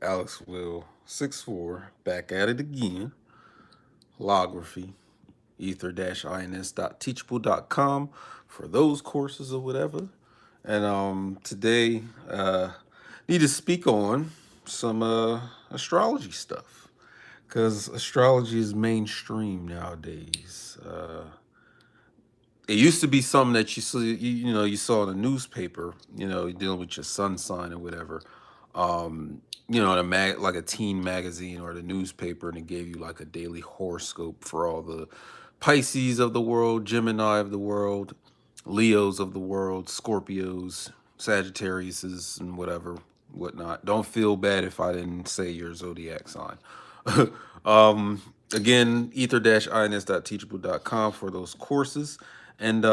Alex Will 64 back at it again. Wholography, ether-ins.teachable.com for those courses or whatever. And today need to speak on some astrology stuff because astrology is mainstream nowadays. It used to be something that you saw, you saw in a newspaper, dealing with your sun sign or whatever. In a like a teen magazine or the newspaper, and it gave you like a daily horoscope for all the Pisces of the world, Gemini of the world, Leos of the world, Scorpios, Sagittariuses, and whatnot. Don't feel bad if I didn't say your zodiac sign. Again, ether-ins.teachable.com for those courses. And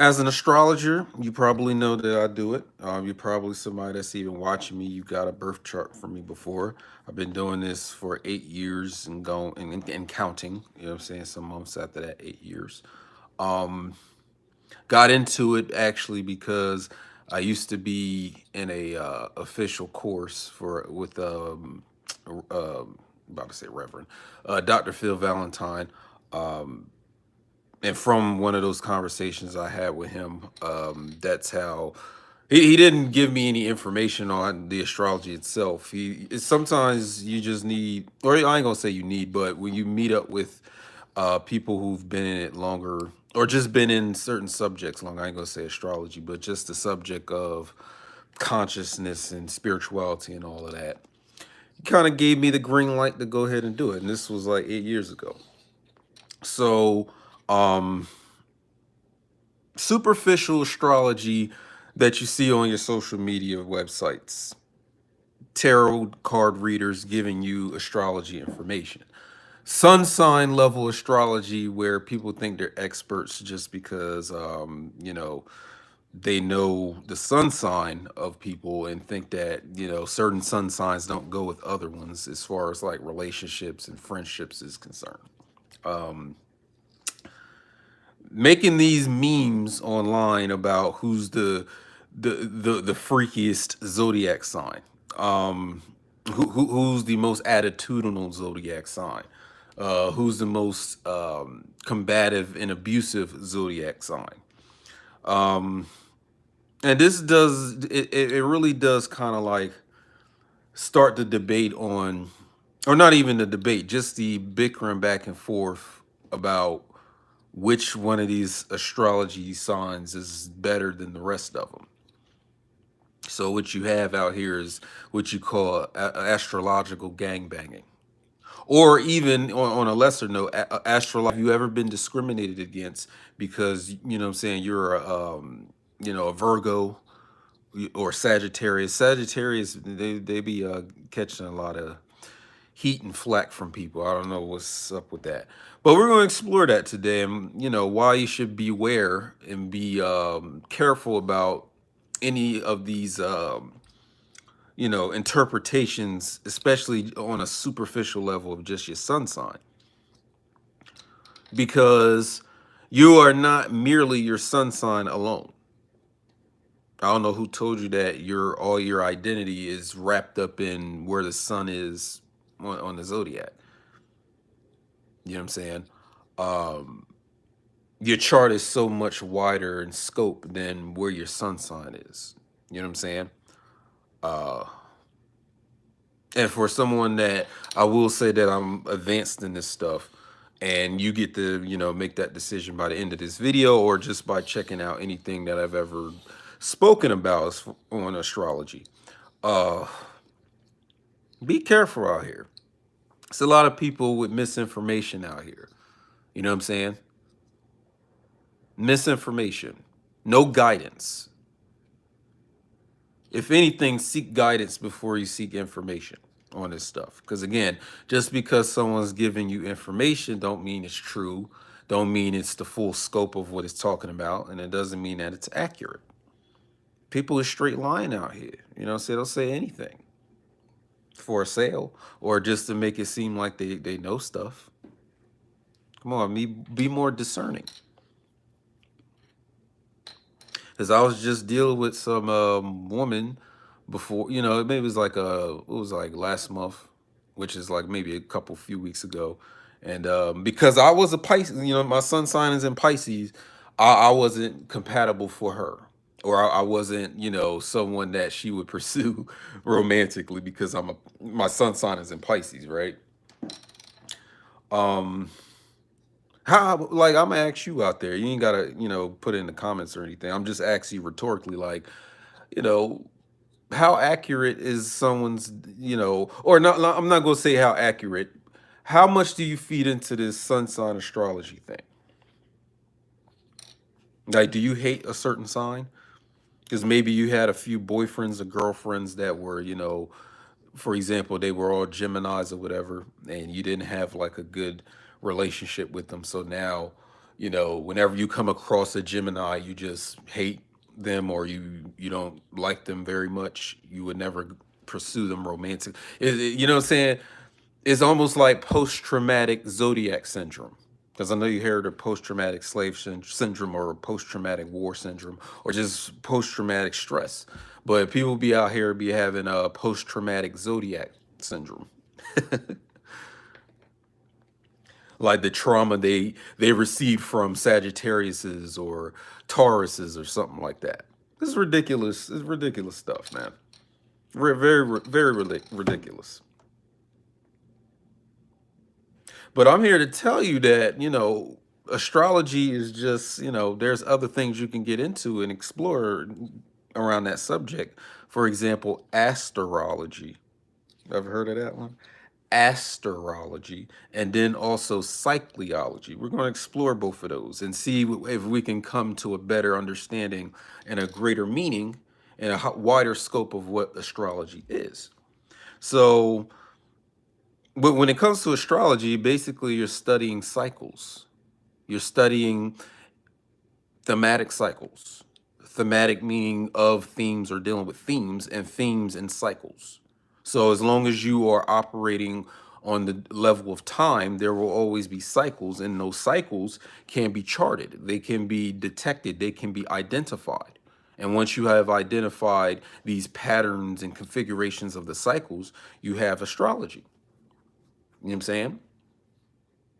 as an astrologer, you probably know that I do it. You're probably somebody that's even watching me. You got a birth chart from me before. I've been doing this for 8 years and going and counting. You know what I'm saying? Some months after that, 8 years. Got into it actually because I used to be in a official course for with uh, about to say Reverend Dr. Phil Valentine. And from one of those conversations I had with him, that's how he didn't give me any information on the astrology itself. Sometimes you just need, or I ain't gonna say you need, but when you meet up with people who've been in it longer or just been in certain subjects long, I ain't gonna say astrology, but just the subject of consciousness and spirituality and all of that. He kind of gave me the green light to go ahead and do it, and this was like 8 years ago. So, um, superficial astrology that you see on your social media websites, tarot card readers giving you astrology information, sun sign level astrology where people think they're experts just because they know the sun sign of people and think that certain sun signs don't go with other ones as far as like relationships and friendships is concerned. Making these memes online about who's the freakiest zodiac sign, who's the most attitudinal zodiac sign, who's the most combative and abusive zodiac sign. And this it really does kind of like start the debate on, or not even the debate, just the bickering back and forth about which one of these astrology signs is better than the rest of them. So what you have out here is what you call astrological gangbanging, or even on a lesser note, astrology. Have you ever been discriminated against because what I'm saying you're a Virgo or Sagittarius? Sagittarius, they be catching a lot of heat and flack from people. I don't know what's up with that. But we're going to explore that today, and why you should beware and be careful about any of these interpretations, especially on a superficial level of just your sun sign, because you are not merely your sun sign alone. I don't know who told you that all your identity is wrapped up in where the sun is on the zodiac. You know what I'm saying? Um, your chart is so much wider in scope than where your sun sign is. You know what I'm saying? Uh, and for someone that I will say that I'm advanced in this stuff, and you get to make that decision by the end of this video or just by checking out anything that I've ever spoken about on astrology. Uh, be careful out here. It's a lot of people with misinformation out here. You know what I'm saying? Misinformation, no guidance. If anything, seek guidance before you seek information on this stuff. Because again, just because someone's giving you information don't mean it's true, don't mean it's the full scope of what it's talking about, and it doesn't mean that it's accurate. People are straight lying out here. So they'll say anything for a sale or just to make it seem like they know stuff. Come on, be more discerning. Because I was just dealing with some woman before, you know, maybe it was like it was like last month, which is like maybe few weeks ago. And because I was a Pisces, you know, my sun sign is in Pisces, I wasn't compatible for her. Or I wasn't, you know, someone that she would pursue romantically because my sun sign is in Pisces, right? Um, how, like, I'm gonna ask you out there. You ain't gotta, you know, put it in the comments or anything. I'm just asking you rhetorically, like, you know, how accurate is someone's, you know, or I'm not going to say how accurate. How much do you feed into this sun sign astrology thing? Like, do you hate a certain sign? Because maybe you had a few boyfriends or girlfriends that were, you know, for example, they were all Geminis or whatever, and you didn't have like a good relationship with them. So now, you know, whenever you come across a Gemini, you just hate them, or you don't like them very much. You would never pursue them romantic. You know what I'm saying? It's almost like post-traumatic zodiac syndrome. Because I know you heard of post-traumatic syndrome or post-traumatic war syndrome or just post-traumatic stress. But people be out here be having a post-traumatic zodiac syndrome. Like the trauma they received from Sagittarius's or Taurus's or something like that. This is ridiculous. It's ridiculous stuff, man. Very ridiculous. But I'm here to tell you that, you know, astrology is just, you know, there's other things you can get into and explore around that subject. For example, astrology. Ever heard of that one? Astrology, and then also cycleology. We're going to explore both of those and see if we can come to a better understanding and a greater meaning and a wider scope of what astrology is. So, but when it comes to astrology, basically you're studying cycles. You're studying thematic cycles. Thematic meaning of themes or dealing with themes and themes and cycles. So as long as you are operating on the level of time, there will always be cycles, and those cycles can be charted. They can be detected. They can be identified. And once you have identified these patterns and configurations of the cycles, you have astrology. You know what I'm saying?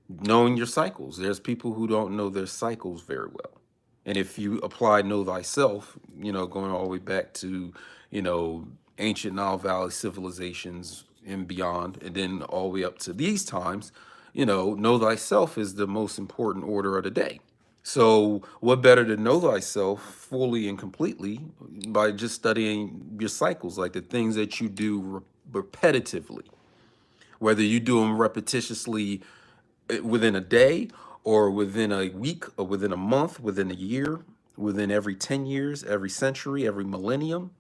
Knowing your cycles. There's people who don't know their cycles very well. And if you apply know thyself, you know, going all the way back to, you know, ancient Nile Valley civilizations and beyond, and then all the way up to these times, you know thyself is the most important order of the day. So, what better to know thyself fully and completely by just studying your cycles, like the things that you do repetitively, whether you do them repetitiously within a day or within a week or within a month, within a year, within every 10 years, every century, every millennium,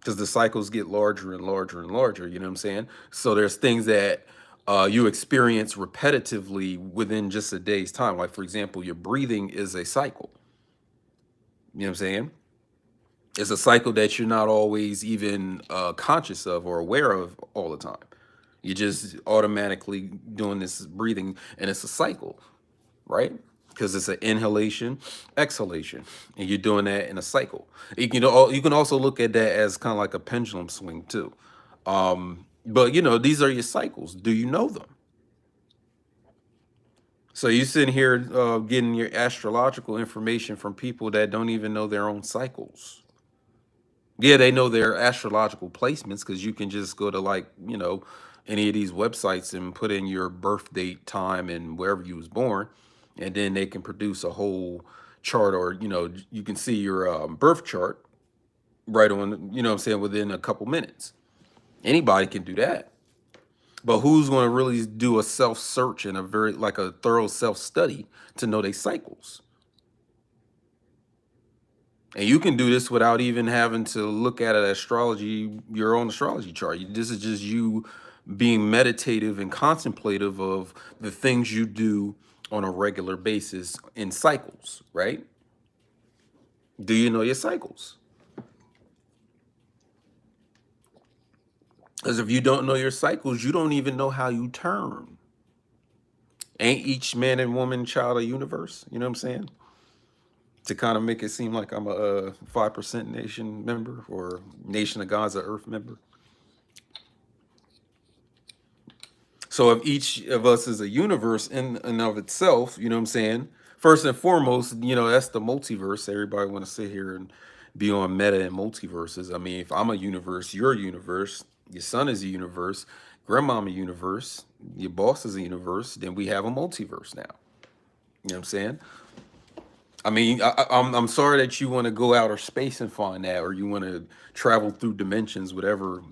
because the cycles get larger and larger and larger, you know what I'm saying? So there's things that you experience repetitively within just a day's time. Like, for example, your breathing is a cycle. You know what I'm saying? It's a cycle that you're not always even conscious of or aware of all the time. You're just automatically doing this breathing, and it's a cycle, right? Because it's an inhalation, exhalation, and you're doing that in a cycle. You can also look at that as kind of like a pendulum swing too. But you know, these are your cycles. Do you know them? So you sitting here getting your astrological information from people that don't even know their own cycles. Yeah, they know their astrological placements because you can just go to, like, you know, any of these websites and put in your birth date, time, and wherever you was born, and then they can produce a whole chart, or you know, you can see your birth chart right on, you know what I'm saying, within a couple minutes. Anybody can do that. But who's going to really do a self search and a very like a thorough self study to know their cycles? And you can do this without even having to look at your own astrology chart. This is just you being meditative and contemplative of the things you do on a regular basis in cycles, right? Do you know your cycles? Because if you don't know your cycles, you don't even know how you turn. Ain't each man and woman child a universe? You know what I'm saying? to kind of make it seem like I'm a 5% nation member or Nation of God's a Earth member. So if each of us is a universe in and of itself, you know what I'm saying? First and foremost, that's the multiverse. Everybody want to sit here and be on meta and multiverses. I mean, if I'm a universe, you're a universe, your son is a universe, grandmama a universe, your boss is a universe, then we have a multiverse now. You know what I'm saying? I mean, I'm sorry that you want to go outer space and find that, or you want to travel through dimensions, whatever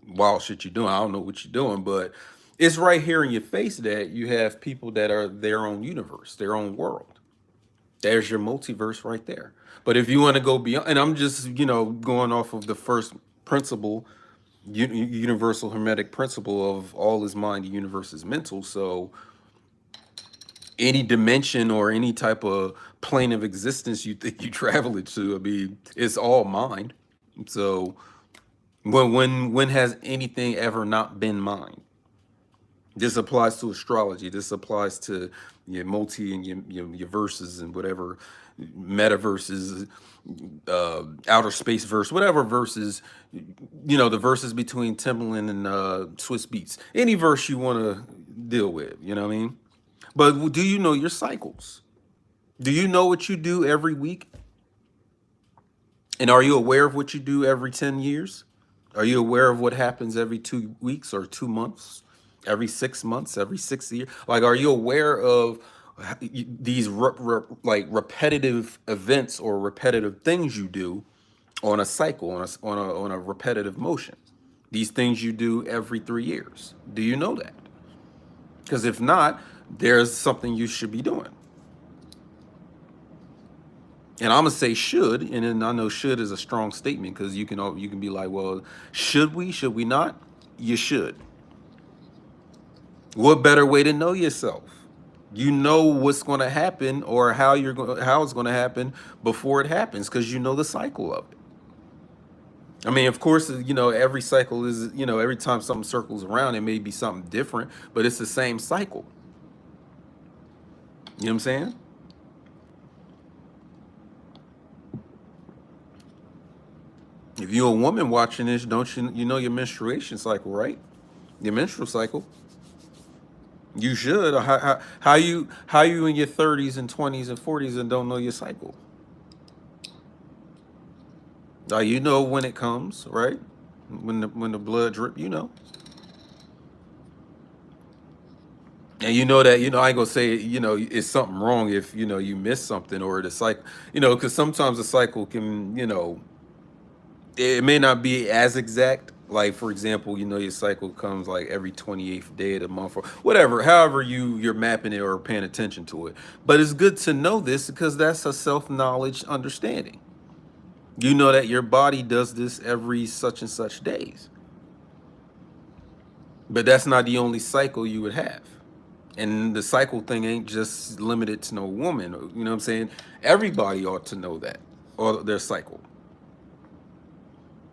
wild shit you're doing. I don't know what you're doing, but it's right here in your face that you have people that are their own universe, their own world. There's your multiverse right there. But if you want to go beyond, and I'm just going off of the first principle, universal hermetic principle of all is mind, the universe is mental. So any dimension or any type of plane of existence you think you travel into, I mean, it's all mind. So when has anything ever not been mind? This applies to astrology. This applies to your multi and your verses and whatever metaverses, outer space verse, whatever verses, the verses between Timbaland and Swiss Beats. Any verse you want to deal with, you know what I mean? But do you know your cycles? Do you know what you do every week? And are you aware of what you do every 10 years? Are you aware of what happens every 2 weeks or 2 months, every 6 months, every 6 years? Like, are you aware of these like repetitive events or repetitive things you do on a cycle, on a repetitive motion? These things you do every 3 years. Do you know that? Because if not, there's something you should be doing. And I'm gonna say should, and then I know should is a strong statement because you can be like, well, should we? Should we not? You should. What better way to know yourself? You know what's going to happen or how it's going to happen before it happens because you know the cycle of it. I mean, of course, every cycle is every time something circles around, it may be something different, but it's the same cycle. You know what I'm saying? If you're a woman watching this, don't you know your menstruation cycle, right? Your menstrual cycle. You should. How you in your 30s and 20s and 40s and don't know your cycle? You know when it comes, right? When the blood drip, And you know that, I ain't gonna say, it's something wrong if, you miss something or the cycle, because sometimes the cycle can, it may not be as exact. Like, for example, your cycle comes like every 28th day of the month or whatever, however you're mapping it or paying attention to it. But it's good to know this because that's a self-knowledge understanding. You know that your body does this every such and such days. But that's not the only cycle you would have. And the cycle thing ain't just limited to no woman. You know what I'm saying? Everybody ought to know that, or their cycle.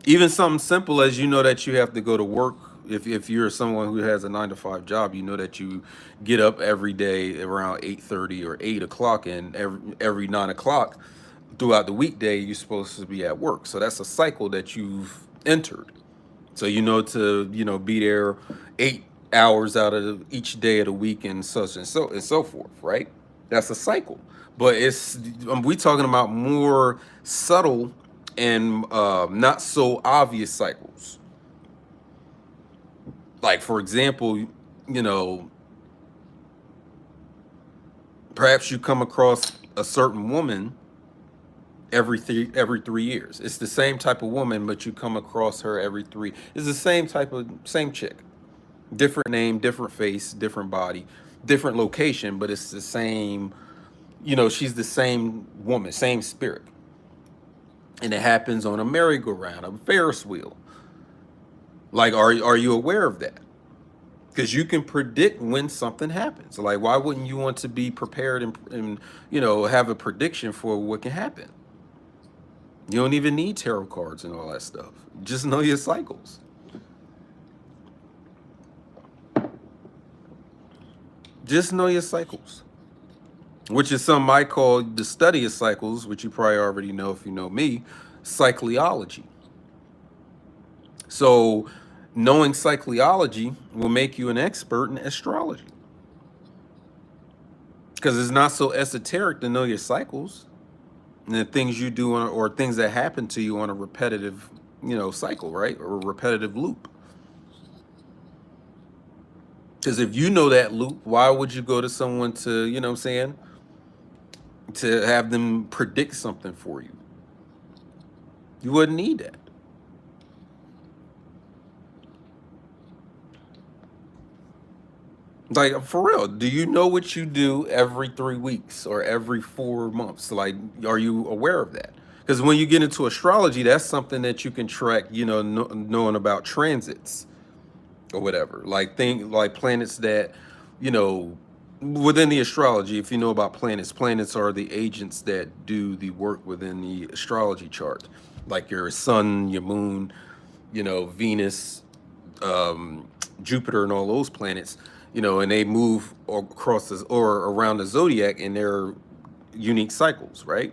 Even something simple as that you have to go to work. If you're someone who has a 9 to 5 job, you know that you get up every day around 8:30 or 8 o'clock, and every 9 o'clock throughout the weekday you're supposed to be at work. So that's a cycle that you've entered. So be there 8 hours out of each day of the week and such and so forth, right? That's a cycle. But we talking about more subtle and not so obvious cycles. Like, for example, you know, perhaps you come across a certain woman every 3 years. It's the same type of woman, but you come across her every three. It's the same chick, different name, different face, different body, different location, but it's the same. She's the same woman, same spirit, and it happens on a merry-go-round, a Ferris wheel. Like, are you aware of that? Because you can predict when something happens. Like, why wouldn't you want to be prepared and have a prediction for what can happen? You don't even need tarot cards and all that stuff. Just know your cycles. Just know your cycles. which is some I call the study of cycles, which you probably already know if you know me, cycleology. So, knowing cycleology will make you an expert in astrology because it's not so esoteric to know your cycles and the things you do on, or things that happen to you on a repetitive, cycle, right? Or a repetitive loop. Because if you know that loop, why would you go to someone to, what I'm saying, to have them predict something for you? You wouldn't need that. Like, for real, do you know what you do every 3 weeks or every 4 months? Like, are you aware of that? Because when you get into astrology, that's something that you can track, knowing about transits or whatever. Like, like planets that, you know, within the astrology, if you know about planets, planets are the agents that do the work within the astrology chart. Like your sun, your moon, Venus, um, Jupiter, and all those planets, and they move across this or around the zodiac in their unique cycles, right?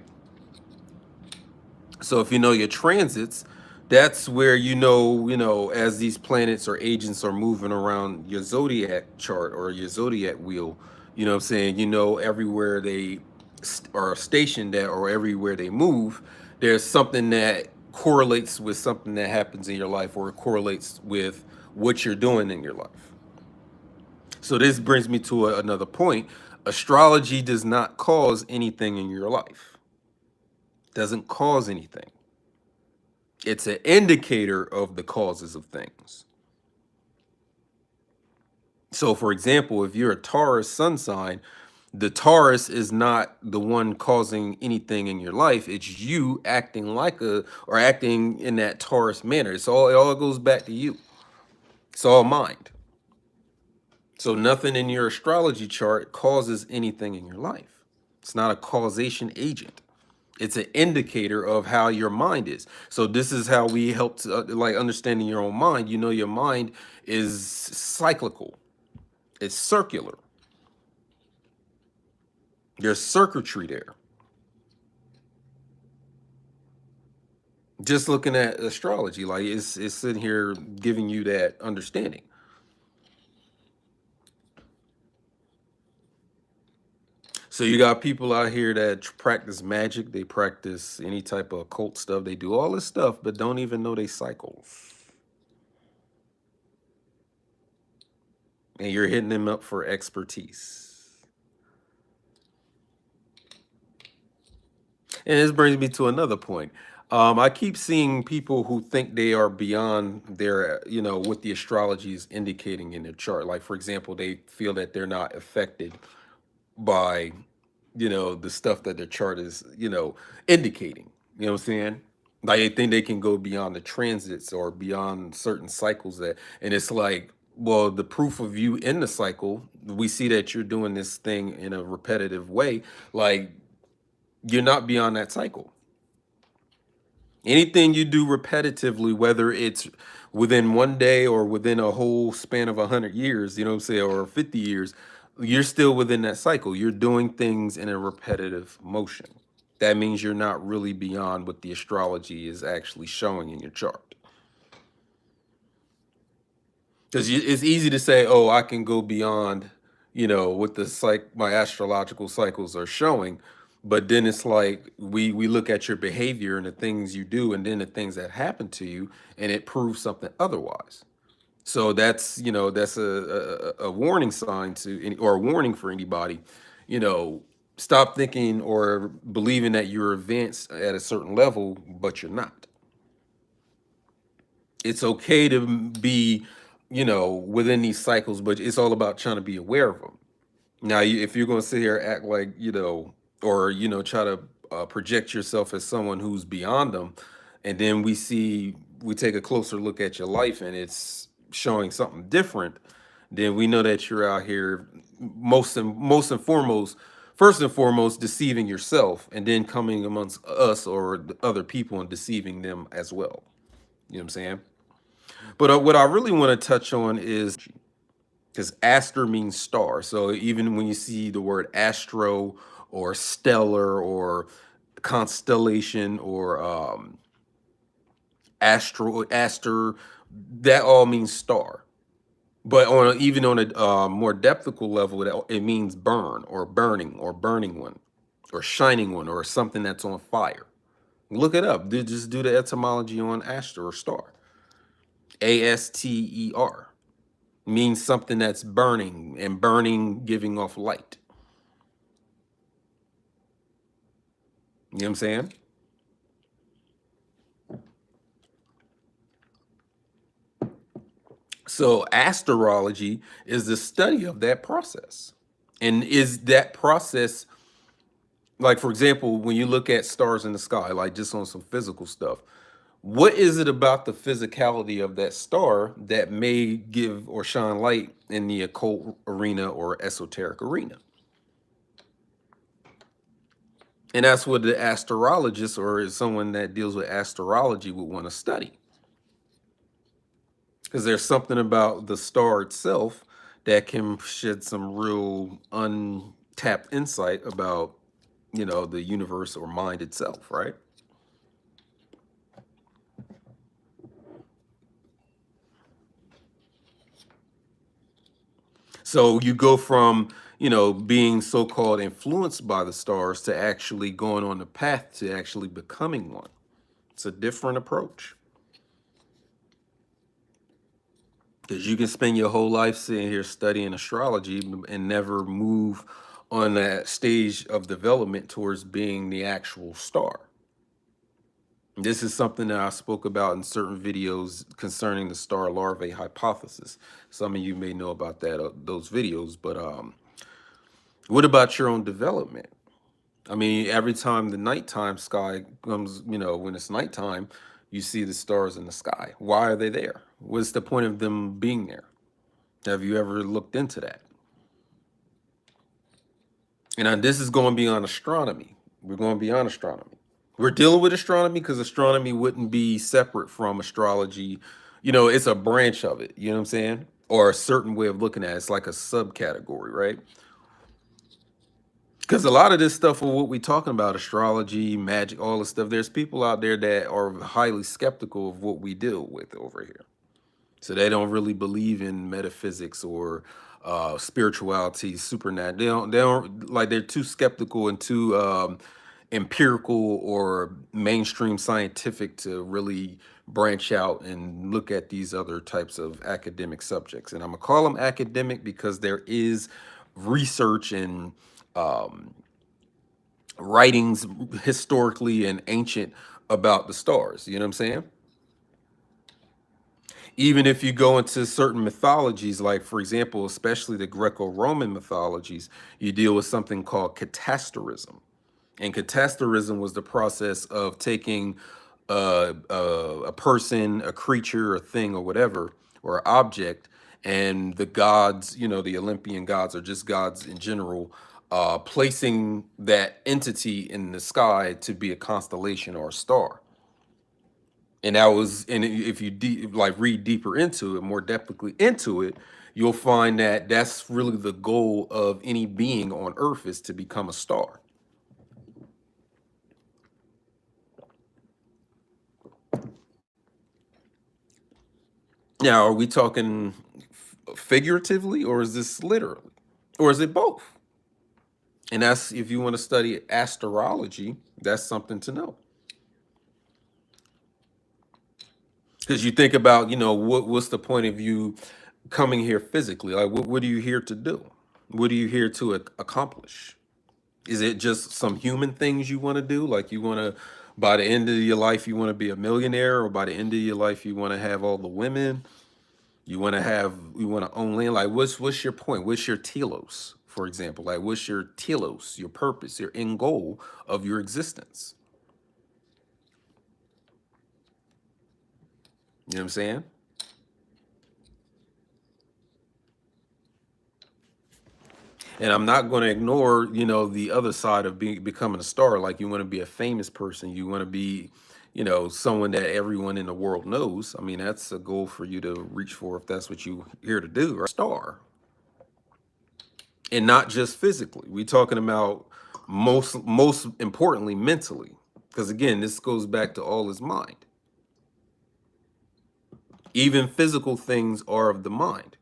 So if you know your transits, that's where as these planets or agents are moving around your zodiac chart or your zodiac wheel, what I'm saying, everywhere they are stationed at or everywhere they move, there's something that correlates with something that happens in your life or it correlates with what you're doing in your life. So this brings me to another point. Astrology does not cause anything in your life. Doesn't cause anything. It's an indicator of the causes of things. So, for example, if you're a Taurus sun sign, the Taurus is not the one causing anything in your life. It's you acting like or acting in that Taurus manner. It all goes back to you. It's all mind. So nothing in your astrology chart causes anything in your life. It's not a causation agent. It's an indicator of how your mind is. So this is how we help to, like understanding your own mind. Your mind is cyclical. It's circular. There's circuitry there. Just looking at astrology, like it's sitting here giving you that understanding. So you got people out here that practice magic, they practice any type of occult stuff, they do all this stuff, but don't even know they cycles. And you're hitting them up for expertise. And this brings me to another point. I keep seeing people who think they are beyond their, what the astrology is indicating in their chart. Like, for example, they feel that they're not affected by, the stuff that their chart is, indicating. You know what I'm saying? Like, they think they can go beyond the transits or beyond certain cycles and it's like, well, the proof of you in the cycle, we see that you're doing this thing in a repetitive way. Like, you're not beyond that cycle. Anything you do repetitively, whether it's within one day or within a whole span of 100 years, you know what I'm saying, or 50 years, you're still within that cycle. You're doing things in a repetitive motion. That means you're not really beyond what the astrology is actually showing in your chart. Because it's easy to say, oh, I can go beyond, what my astrological cycles are showing. But then it's like we look at your behavior and the things you do, and then the things that happen to you, and it proves something otherwise. So that's a warning sign or a warning for anybody. You know, stop thinking or believing that you're advanced at a certain level, but you're not. It's okay to be, within these cycles, but it's all about trying to be aware of them. Now, if you're going to sit here and act like, or, try to project yourself as someone who's beyond them, and then we take a closer look at your life and it's showing something different, then we know that you're out here first and foremost, deceiving yourself and then coming amongst us or the other people and deceiving them as well. You know what I'm saying? But what I really want to touch on is because aster means star. So even when you see the word astro or stellar or constellation or aster. That all means star. But even on a more depthical level, it means burn or burning one or shining one or something that's on fire. Look it up. Just do the etymology on aster or star. Aster means something that's burning, and burning giving off light. You know what I'm saying? So astrology is the study of that process. And is that process, like for example, when you look at stars in the sky, like just on some physical stuff, what is it about the physicality of that star that may give or shine light in the occult arena or esoteric arena? And that's what the astrologist or someone that deals with astrology would want to study. Because there's something about the star itself that can shed some real untapped insight about, the universe or mind itself, right? So you go from, being so-called influenced by the stars to actually going on the path to actually becoming one. It's a different approach. Because you can spend your whole life sitting here studying astrology and never move on that stage of development towards being the actual star. This is something that I spoke about in certain videos concerning the star larvae hypothesis. Some of you may know about that, those videos, but what about your own development? I mean, every time the nighttime sky comes, when it's nighttime, you see the stars in the sky. Why are they there? What's the point of them being there? Have you ever looked into that? And this is going beyond astronomy. We're going beyond astronomy. We're dealing with astronomy because astronomy wouldn't be separate from astrology. It's a branch of it. You know what I'm saying? Or a certain way of looking at it. It's like a subcategory, right? Because a lot of this stuff of what we're talking about, astrology, magic, all this stuff, there's people out there that are highly skeptical of what we deal with over here. So they don't really believe in metaphysics or spirituality, supernatural. They don't like, they're too skeptical and too empirical or mainstream scientific to really branch out and look at these other types of academic subjects. And I'm gonna call them academic because there is research and um, writings historically and ancient about the stars. You know what I'm saying? Even if you go into certain mythologies, like for example, especially the Greco-Roman mythologies, you deal with something called catasterism. And catasterism was the process of taking a person, a creature, a thing, or whatever, or object, and the gods, the Olympian gods, or just gods in general, placing that entity in the sky to be a constellation or a star. And that was, and if you like read deeper into it, more depthly into it, you'll find that that's really the goal of any being on Earth is to become a star. Now, are we talking figuratively, or is this literally, or is it both? And that's, if you want to study astrology, that's something to know. Because you think about, what's the point of you coming here physically? Like, what are you here to do? What are you here to accomplish? Is it just some human things you want to do? Like you want to, by the end of your life, you want to be a millionaire, or by the end of your life, you want to have all the women? You want to own land? Like, what's your point? What's your telos, for example? Like, what's your telos, your purpose, your end goal of your existence? You know what I'm saying? And I'm not going to ignore, the other side of becoming a star. Like you want to be a famous person, you want to be, someone that everyone in the world knows. I mean, that's a goal for you to reach for if that's what you're here to do, right? Star. And not just physically. We're talking about most importantly mentally, because again, this goes back to all his mind. Even physical things are of the mind.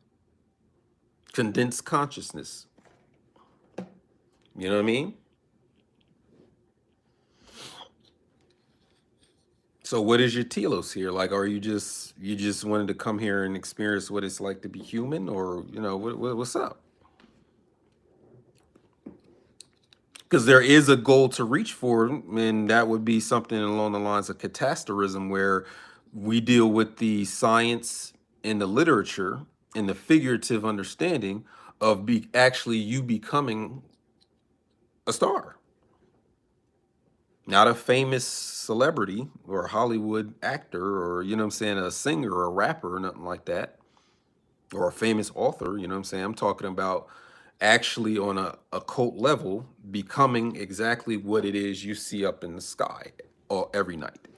Condensed consciousness. You know what I mean? So what is your telos here? Like, are you just wanted to come here and experience what it's like to be human, or what's up? Because there is a goal to reach for, and that would be something along the lines of catastrophism, where we deal with the science and the literature and the figurative understanding of actually you becoming a star, not a famous celebrity or a Hollywood actor, or you know what I'm saying, a singer or a rapper or nothing like that, or a famous author. You know what I'm saying? I'm talking about actually on a occult level becoming exactly what it is you see up in the sky every night.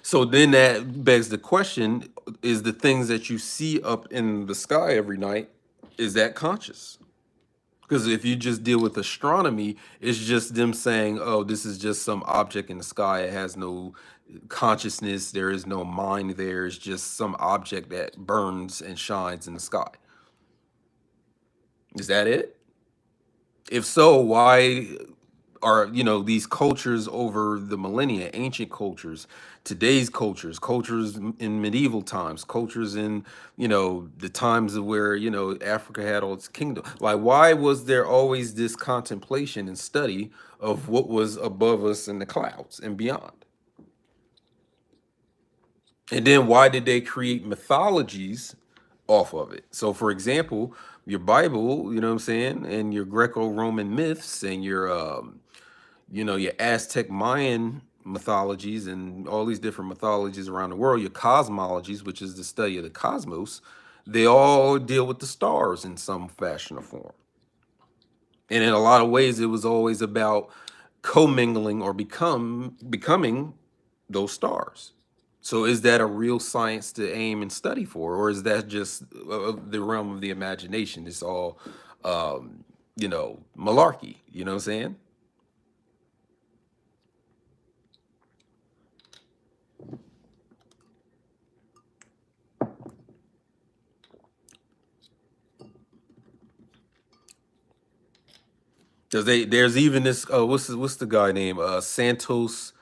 So then that begs the question, is the things that you see up in the sky every night, is that conscious? Because if you just deal with astronomy, it's just them saying, oh, this is just some object in the sky. It has no consciousness. There is no mind there. It's just some object that burns and shines in the sky. Is that it? If so, why are these cultures over the millennia, ancient cultures, today's cultures, in medieval times, cultures in the times of where Africa had all its kingdom, like why was there always this contemplation and study of what was above us in the clouds and beyond? And then why did they create mythologies off of it? So for example, your Bible, you know what I'm saying, and your Greco-Roman myths and your Aztec Mayan mythologies and all these different mythologies around the world, your cosmologies, which is the study of the cosmos, they all deal with the stars in some fashion or form. And in a lot of ways, it was always about commingling or becoming those stars. So is that a real science to aim and study for, or is that just the realm of the imagination? It's all, malarkey. You know what I'm saying? Because there's even this what's the guy name, Santos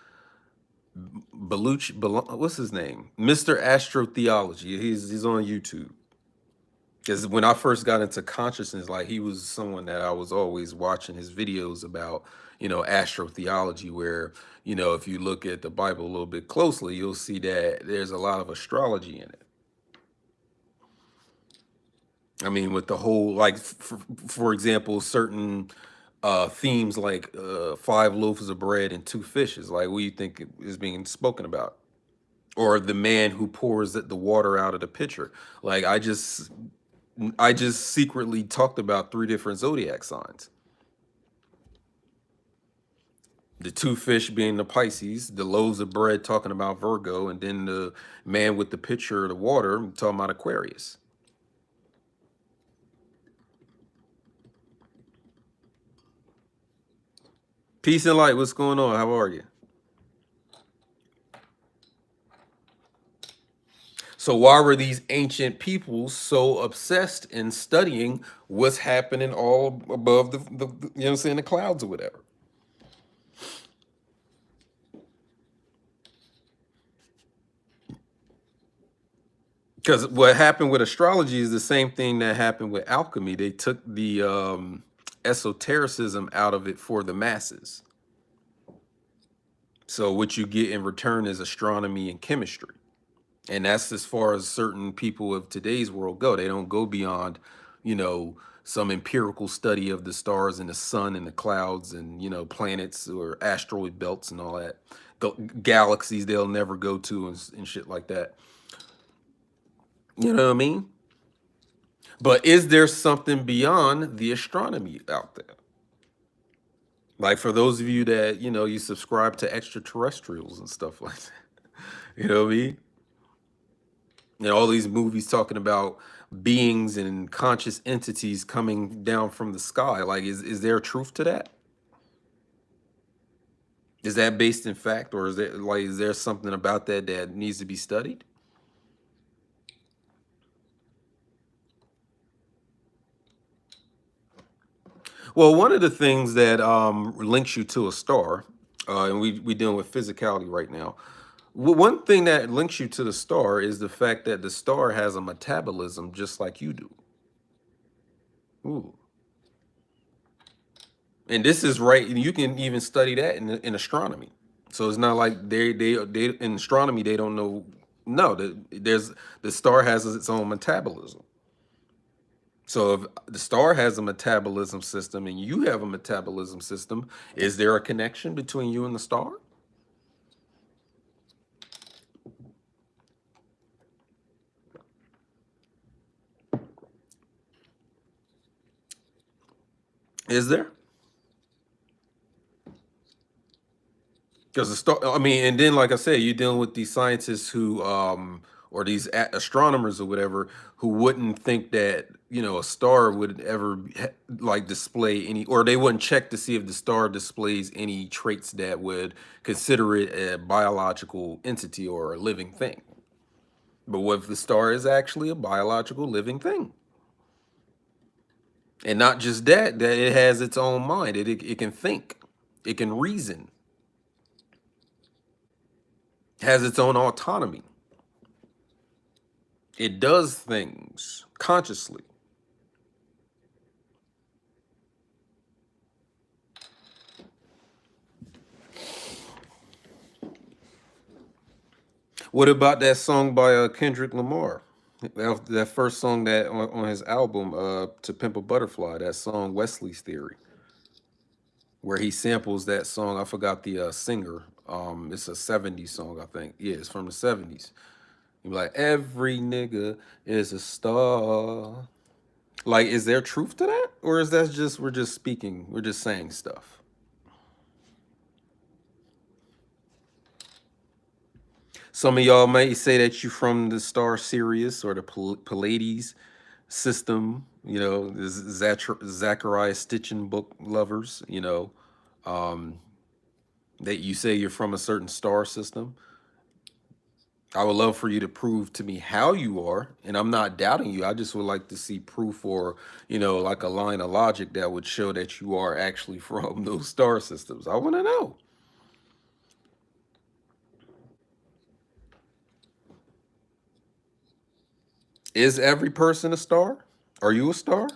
what's his name, Mr. Astrotheology. He's on YouTube. Because when I first got into consciousness, like he was someone that I was always watching his videos about, astrotheology, where if you look at the Bible a little bit closely, you'll see that there's a lot of astrology in it. I mean, with the whole, like, for example, certain themes like five loaves of bread and two fishes, like what do you think is being spoken about? Or the man who pours the water out of the pitcher. Like I just secretly talked about three different zodiac signs. The two fish being the Pisces, the loaves of bread talking about Virgo, and then the man with the pitcher of the water talking about Aquarius. Peace and light. What's going on? How are you? So why were these ancient peoples so obsessed in studying what's happening all above the what I'm saying, the clouds or whatever? Because what happened with astrology is the same thing that happened with alchemy. They took the esotericism out of it for the masses. So what you get in return is astronomy and chemistry. And that's as far as certain people of today's world go. They don't go beyond, some empirical study of the stars and the sun and the clouds and, planets or asteroid belts and all that. Galaxies they'll never go to and shit like that. You know what I mean? But is there something beyond the astronomy out there? Like for those of you that, you subscribe to extraterrestrials and stuff like that. You know what I mean? And all these movies talking about beings and conscious entities coming down from the sky. Like, is there truth to that? Is that based in fact, or is there something about that that needs to be studied? Well, one of the things that links you to a star, and we dealing with physicality right now. One thing that links you to the star is the fact that the star has a metabolism just like you do. Ooh. And this is right. You can even study that in astronomy. So it's not like they in astronomy they don't know. No, there's the star has its own metabolism. So if the star has a metabolism system and you have a metabolism system, is there a connection between you and the star? Is there? Because the star, I mean, and then like I said, you're dealing with these scientists who, or these astronomers or whatever, who wouldn't think that a star would ever like display any, or they wouldn't check to see if the star displays any traits that would consider it a biological entity or a living thing. But what if the star is actually a biological living thing? And not just that, that it has its own mind. It can think, it can reason, has its own autonomy. It does things consciously. What about that song by Kendrick Lamar? That first song that on his album, "To Pimp a Butterfly," that song "Wesley's Theory," where he samples that song. I forgot the singer. It's a '70s song, I think. Yeah, it's from the '70s. You're like, every nigga is a star. Like, is there truth to that, or is that just we're just speaking, we're just saying stuff? Some of y'all may say that you from the star Sirius or the Pleiades system, the Zachariah Stitchin book lovers, um, that you say you're from a certain star system. I would love for you to prove to me how you are, and I'm not doubting you. I just would like to see proof or, like a line of logic that would show that you are actually from those star systems. I want to know. Is every person a star? Are you a star?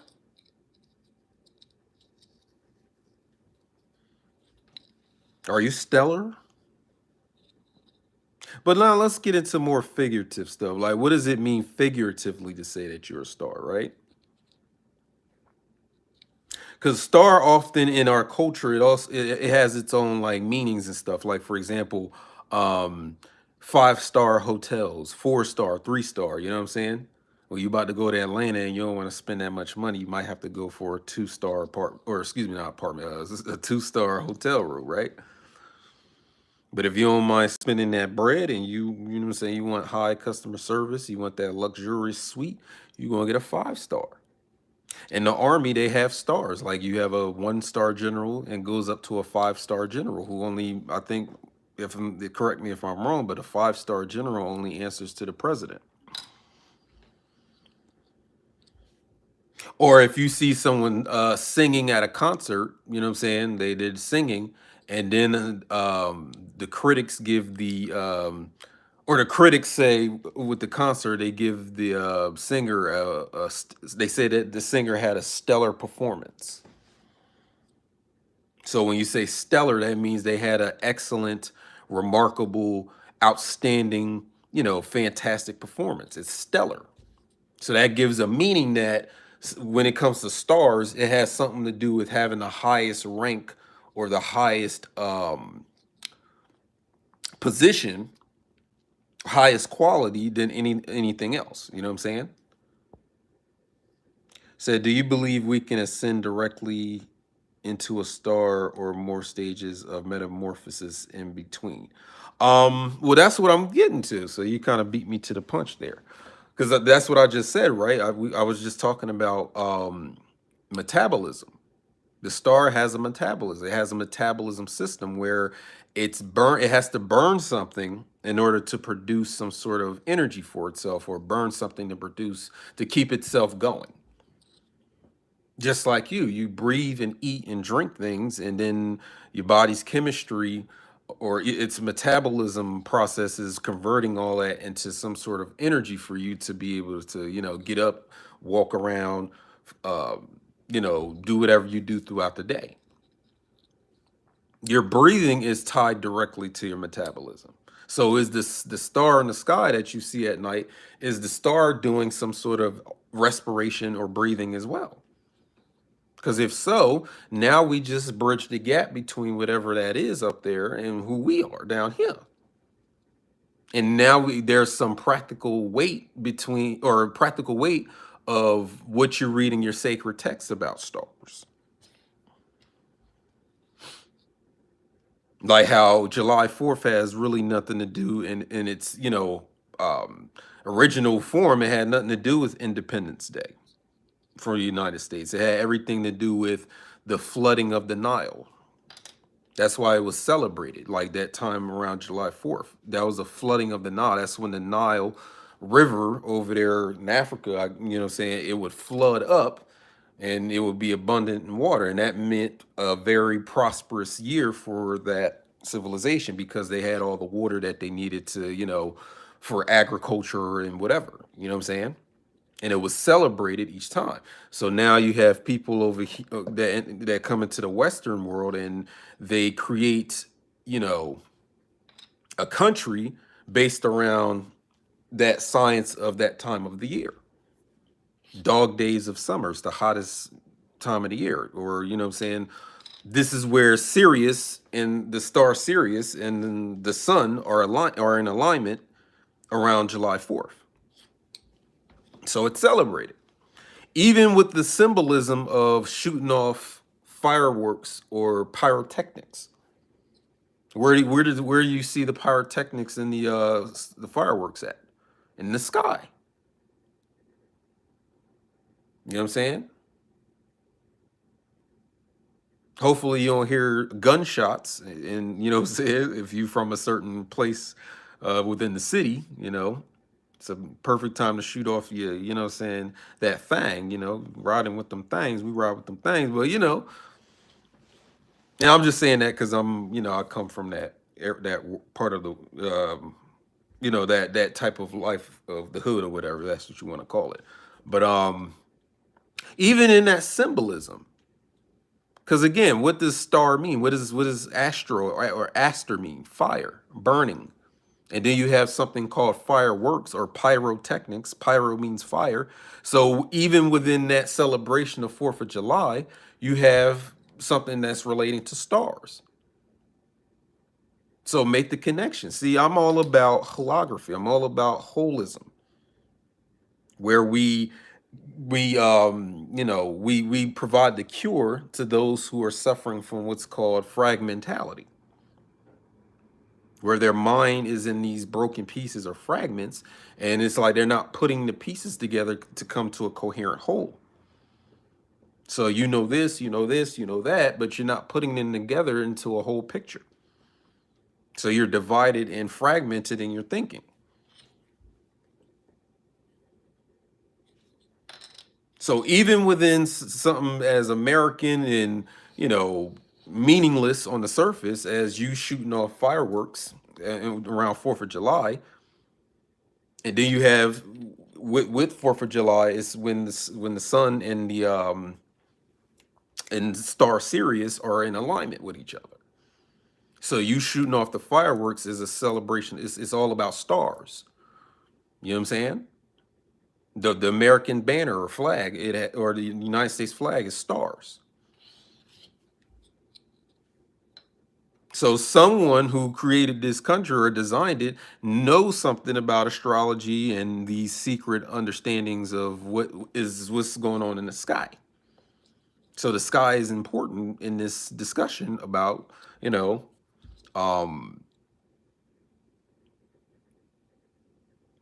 Are you stellar? But now let's get into more figurative stuff. Like, what does it mean figuratively to say that you're a star, right? Because star often in our culture, it has its own like meanings and stuff. Like, for example, um, 5-star hotels, 4-star, 3-star. You know what I'm saying? Well, you about to go to Atlanta and you don't want to spend that much money, you might have to go for a 2-star apartment, or excuse me, not apartment, a 2-star hotel room, right? But if you don't mind spending that bread and you know what I'm saying, you want high customer service, you want that luxurious suite, you're gonna get a 5-star. In the army, they have stars. Like you have a 1-star general and goes up to a 5-star general who only, I think, if correct me if I'm wrong, but a 5-star general only answers to the president. Or if you see someone singing at a concert, you know what I'm saying? They did singing, and then the critics give or the critics say with the concert, they give the singer, they say that the singer had a stellar performance. So when you say stellar, that means they had an excellent, remarkable, outstanding, fantastic performance. It's stellar. So that gives a meaning that when it comes to stars, it has something to do with having the highest rank or the highest position, highest quality than anything else. You know what I'm saying? So do you believe we can ascend directly into a star or more stages of metamorphosis in between? Well, that's what I'm getting to. So you kind of beat me to the punch there. because that's what I just said, right? I was just talking about metabolism. The star has a metabolism. It has a metabolism system where it has to burn something in order to produce some sort of energy for itself, or burn something to produce to keep itself going. Just like you breathe and eat and drink things, and then your body's chemistry or its metabolism processes converting all that into some sort of energy for you to be able to, get up, walk around, uh, do whatever you do throughout the day. Your breathing is tied directly to your metabolism. So is this the star in the sky that you see at night, is the star doing some sort of respiration or breathing as well? Because if so, now we just bridge the gap between whatever that is up there and who we are down here. And now there's some practical weight between, or practical weight of what you're reading your sacred texts about stars. Like how July 4th has really nothing to do in its, original form. It had nothing to do with Independence Day for the United States. It had everything to do with the flooding of the Nile. That's why it was celebrated like that time around July 4th. That was a flooding of the Nile. That's when the Nile River over there in Africa, saying, it would flood up and it would be abundant in water. And that meant a very prosperous year for that civilization because they had all the water that they needed to, for agriculture and whatever. You know what I'm saying? And it was celebrated each time. So now you have people over that come into the Western world, and they create, a country based around that science of that time of the year. Dog days of summer is the hottest time of the year, or what I'm saying, this is where Sirius and the star Sirius and then the sun are in alignment around July 4th. So it's celebrated. Even with the symbolism of shooting off fireworks or pyrotechnics. Where do you see the pyrotechnics and the fireworks at? In the sky. You know what I'm saying? Hopefully you don't hear gunshots, and what I'm saying, if you from a certain place within the city, it's a perfect time to shoot off your, what I'm saying, that thing, riding with them things. We ride with them things, but and I'm just saying that because I come from that part of the, that type of life of the hood or whatever. That's what you want to call it. But even in that symbolism, because again, what does star mean? What does astro or aster mean? Fire, burning. And then you have something called fireworks or pyrotechnics. Pyro means fire. So even within that celebration of 4th of July, you have something that's relating to stars. So make the connection. See, I'm all about holography. I'm all about holism, where we provide the cure to those who are suffering from what's called fragmentality, where their mind is in these broken pieces or fragments, and it's like they're not putting the pieces together to come to a coherent whole. So this, this, that, but you're not putting them together into a whole picture. So you're divided and fragmented in your thinking. So even within something as American and, meaningless on the surface as you shooting off fireworks around 4th of July, and then you have with 4th of July is when the sun and the and star Sirius are in alignment with each other. So you shooting off the fireworks is a celebration. It's all about stars. You know what I'm saying? The American banner or flag, or the United States flag, is stars. So someone who created this country or designed it knows something about astrology and these secret understandings of what's going on in the sky. So the sky is important in this discussion about, um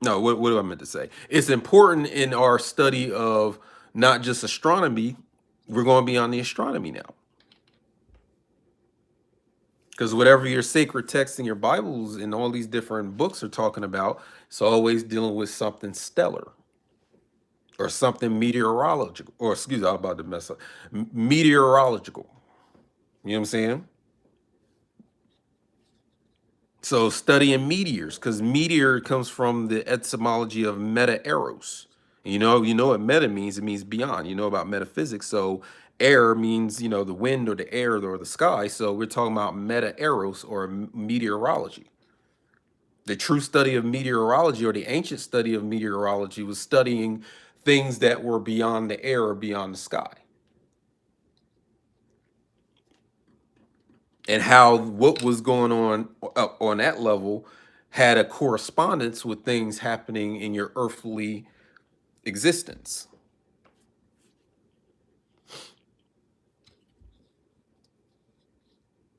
No, what do I meant to say? It's important in our study of not just astronomy. We're going to be on the astronomy now. Because whatever your sacred texts and your Bibles and all these different books are talking about, it's always dealing with something stellar or something meteorological. Or excuse me, I'm about to mess up. Meteorological. You know what I'm saying? So studying meteors, because meteor comes from the etymology of meta eros. You know what meta means? It means beyond. You know about metaphysics. So air means, the wind or the air or the sky. So we're talking about meta eros or meteorology. The true study of meteorology or the ancient study of meteorology was studying things that were beyond the air or beyond the sky. And how what was going on up on that level had a correspondence with things happening in your earthly existence.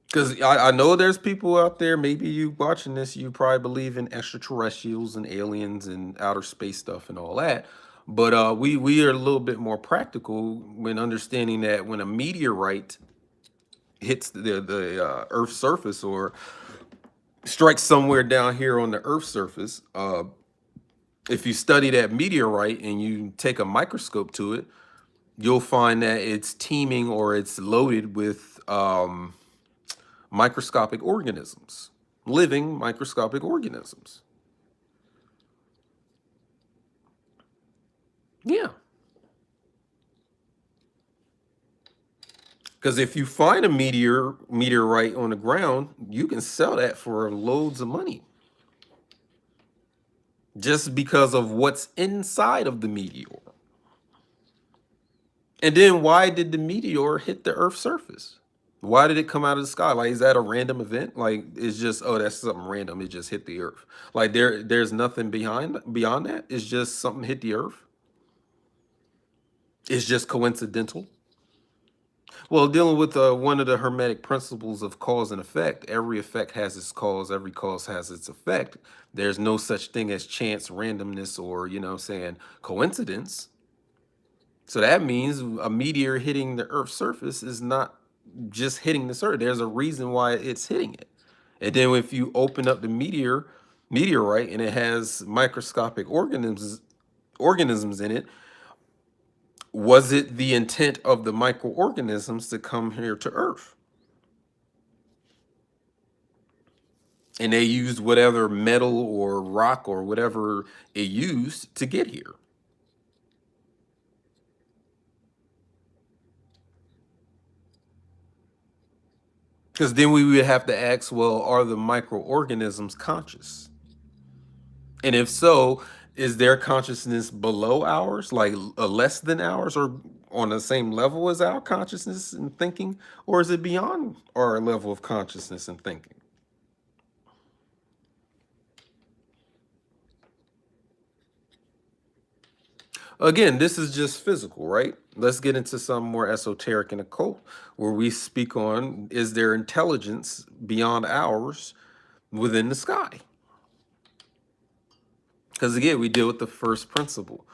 Because I know there's people out there, maybe you watching this, you probably believe in extraterrestrials and aliens and outer space stuff and all that. But we are a little bit more practical when understanding that when a meteorite hits the Earth's surface or strikes somewhere down here on the Earth's surface, if you study that meteorite and you take a microscope to it, you'll find that it's teeming or it's loaded with microscopic organisms, living microscopic organisms. Yeah. Because if you find a meteorite on the ground, you can sell that for loads of money just because of what's inside of the meteor. And then why did the meteor hit the Earth's surface? Why did it come out of the sky? Like, is that a random event? Like, it's just, oh, that's something random. It just hit the Earth. Like, there's nothing beyond that. It's just something hit the Earth. It's just coincidental. Well, dealing with one of the hermetic principles of cause and effect, every effect has its cause, every cause has its effect. There's no such thing as chance, randomness, or, saying coincidence. So that means a meteor hitting the Earth's surface is not just hitting the surface. There's a reason why it's hitting it. And then if you open up the meteorite and it has microscopic organisms in it, was it the intent of the microorganisms to come here to Earth? And they used whatever metal or rock or whatever it used to get here. Because then we would have to ask, well, are the microorganisms conscious? And if so, is their consciousness below ours, like less than ours, or on the same level as our consciousness and thinking, or is it beyond our level of consciousness and thinking? Again, this is just physical, right? Let's get into some more esoteric and occult, where we speak on is there intelligence beyond ours within the sky? Because again, we deal with the first principle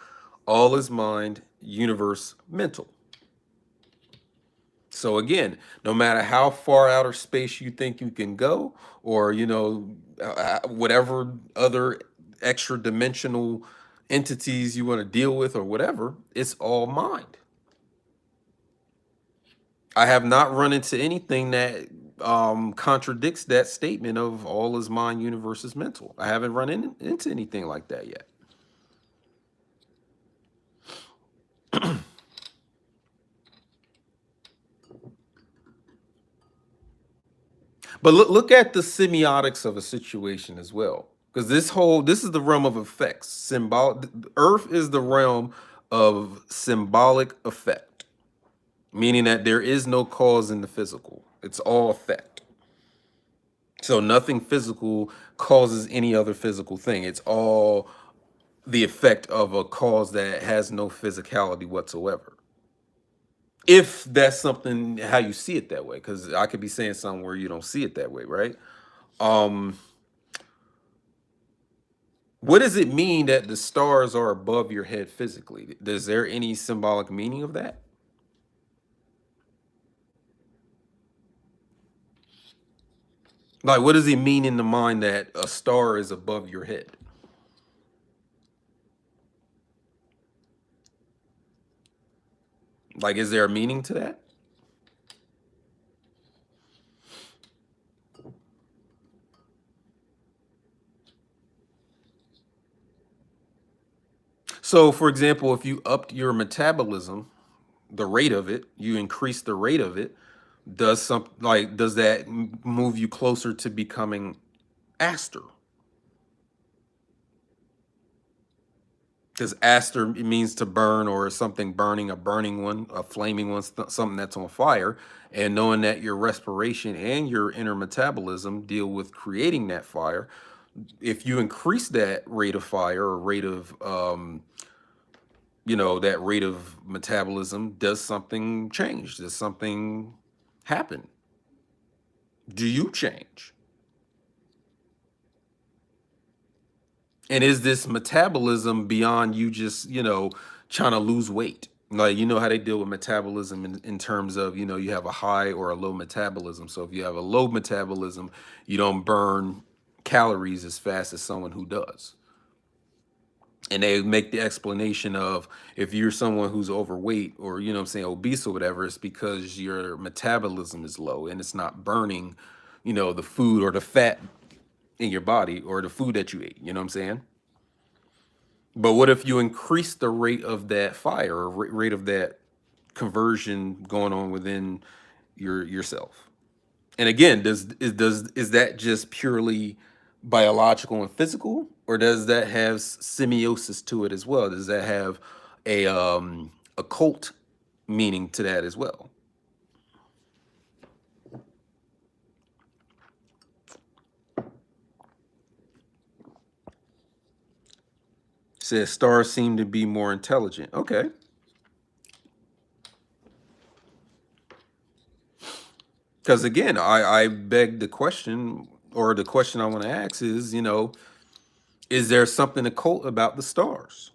all is mind, universe, mental. So again, no matter how far outer space you think you can go, or whatever other extra dimensional entities you want to deal with, or whatever, it's all mind. I have not run into anything that contradicts that statement of all is mind, universe is mental. I haven't into anything like that yet. But look at the semiotics of a situation as well, because this is the realm of effects. Symbolic. Earth is the realm of symbolic effect, meaning that there is no cause in the physical. It's all effect. So nothing physical causes any other physical thing. It's all the effect of a cause that has no physicality whatsoever. If that's something how you see it that way, because I could be saying something where you don't see it that way, right? Um, What does it mean that the stars are above your head physically? Is there any symbolic meaning of that? Like, what does it mean in the mind that a star is above your head? Like, is there a meaning to that? So, for example, if you upped your metabolism, the rate of it, you increase the rate of it, does that move you closer to becoming aster? Because aster it means to burn or something burning, a burning one, a flaming one, something that's on fire. And knowing that your respiration and your inner metabolism deal with creating that fire, if you increase that rate of fire or rate of that rate of metabolism, does something change? Does something happen? Do you change? And is this metabolism beyond you just, trying to lose weight? Like, you know how they deal with metabolism in terms of, you have a high or a low metabolism. So if you have a low metabolism, you don't burn calories as fast as someone who does. And they make the explanation of, if you're someone who's overweight or, what I'm saying, obese or whatever, it's because your metabolism is low and it's not burning, the food or the fat in your body or the food that you ate. You know what I'm saying? But what if you increase the rate of that fire or rate of that conversion going on within yourself? And again, is that just purely biological and physical, or does that have semiosis to it as well? Does that have a occult meaning to that as well? Says stars seem to be more intelligent. Okay. Because again, I beg the question, or the question I want to ask is, is there something occult about the stars?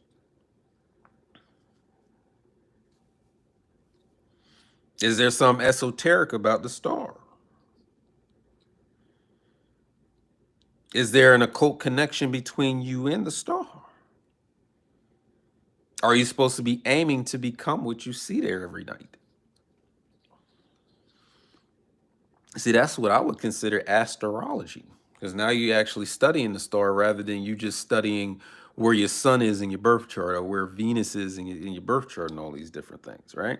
Is there some esoteric about the star? Is there an occult connection between you and the star? Are you supposed to be aiming to become what you see there every night? See, that's what I would consider astrology. Because now you're actually studying the star rather than you just studying where your sun is in your birth chart or where Venus is in your birth chart and all these different things, right?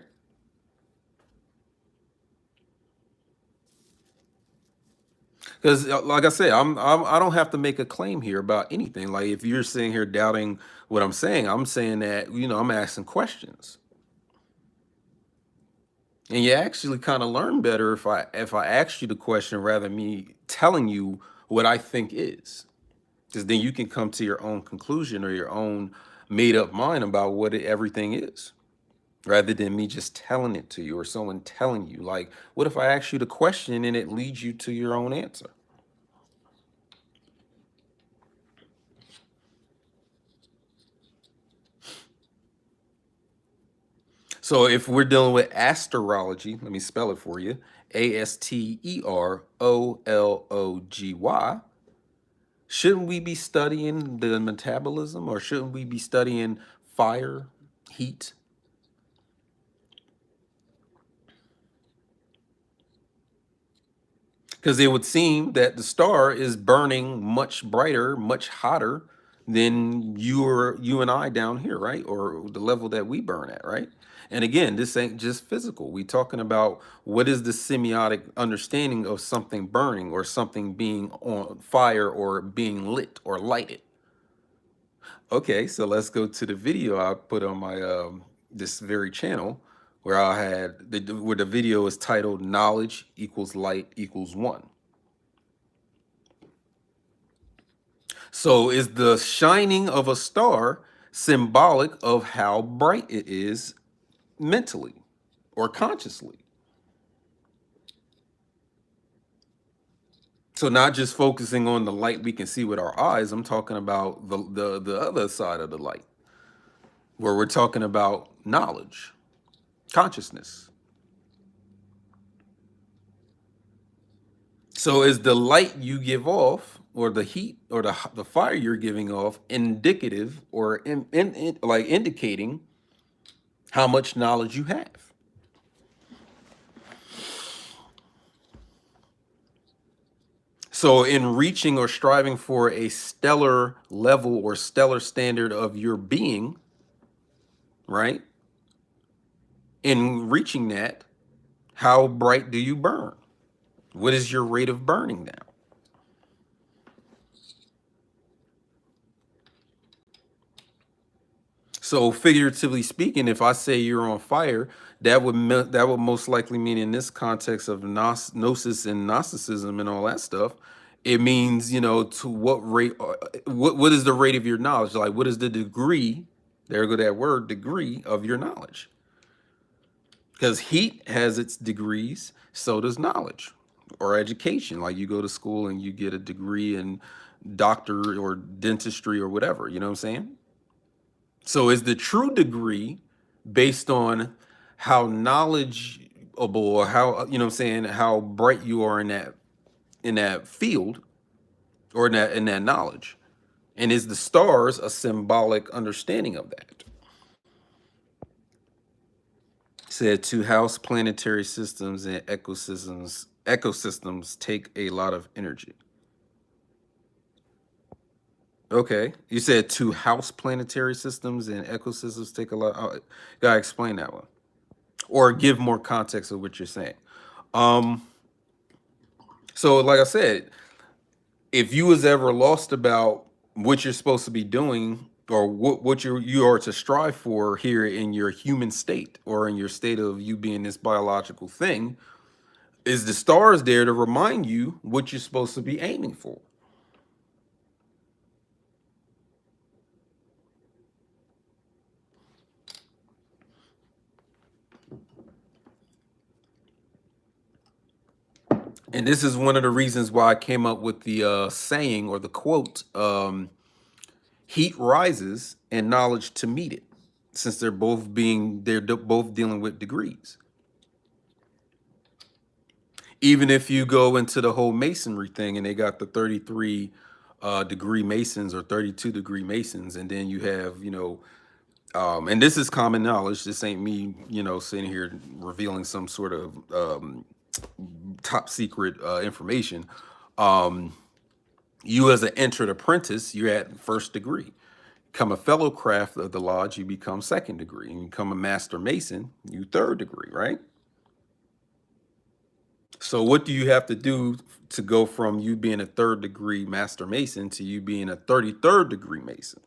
Because, like I said, I don't have to make a claim here about anything. Like, if you're sitting here doubting what I'm saying that I'm asking questions, and you actually kind of learn better if I ask you the question rather than me telling you what I think is, because then you can come to your own conclusion or your own made up mind about what everything is, rather than me just telling it to you or someone telling you. Like, what if I ask you the question and it leads you to your own answer? So if we're dealing with astrology, let me spell it for you. Asterology. Shouldn't we be studying the metabolism, or shouldn't we be studying fire, heat? Because it would seem that the star is burning much brighter, much hotter than you and I down here, right? Or the level that we burn at, right? And again, this ain't just physical. We talking about what is the semiotic understanding of something burning or something being on fire or being lit or lighted. Okay, so let's go to the video I put on my this very channel where where the video is titled "Knowledge equals light equals one." So is the shining of a star symbolic of how bright it is mentally or consciously? So not just focusing on the light we can see with our eyes, I'm talking about the other side of the light, where we're talking about knowledge, consciousness. So is the light you give off, or the heat, or the fire you're giving off, indicative or like indicating how much knowledge you have? So in reaching or striving for a stellar level or stellar standard of your being, right? In reaching that, how bright do you burn? What is your rate of burning now? So figuratively speaking, if I say you're on fire, that would most likely mean in this context of gnosis and Gnosticism and all that stuff, it means, to what rate, what is the rate of your knowledge? Like, what is the degree? There go that word, degree of your knowledge. Because heat has its degrees, so does knowledge or education. Like you go to school and you get a degree in doctor or dentistry or whatever. You know what I'm saying? So is the true degree based on how knowledgeable, or how, you know what I'm saying, how bright you are in that field, or in that knowledge? And is the stars a symbolic understanding of that? Said to house planetary systems and ecosystems take a lot of energy. Okay. You said to house planetary systems and ecosystems take a lot. Gotta explain that one. Or give more context of what you're saying. Um, so like I said, if you was ever lost about what you're supposed to be doing, or what you are to strive for here in your human state, or in your state of you being this biological thing, is the stars there to remind you what you're supposed to be aiming for. And this is one of the reasons why I came up with the saying, or the quote, heat rises and knowledge to meet it, since both dealing with degrees. Even if you go into the whole masonry thing, and they got the 33 degree masons, or 32-degree masons, and then you have, and this is common knowledge, this ain't me, sitting here revealing some sort of top secret information. You, as an entered apprentice, you're at first degree. Become a fellow craft of the lodge, you become second degree. And you become a master mason, you third degree, right? So what do you have to do to go from you being a third degree master mason to you being a 33rd degree mason?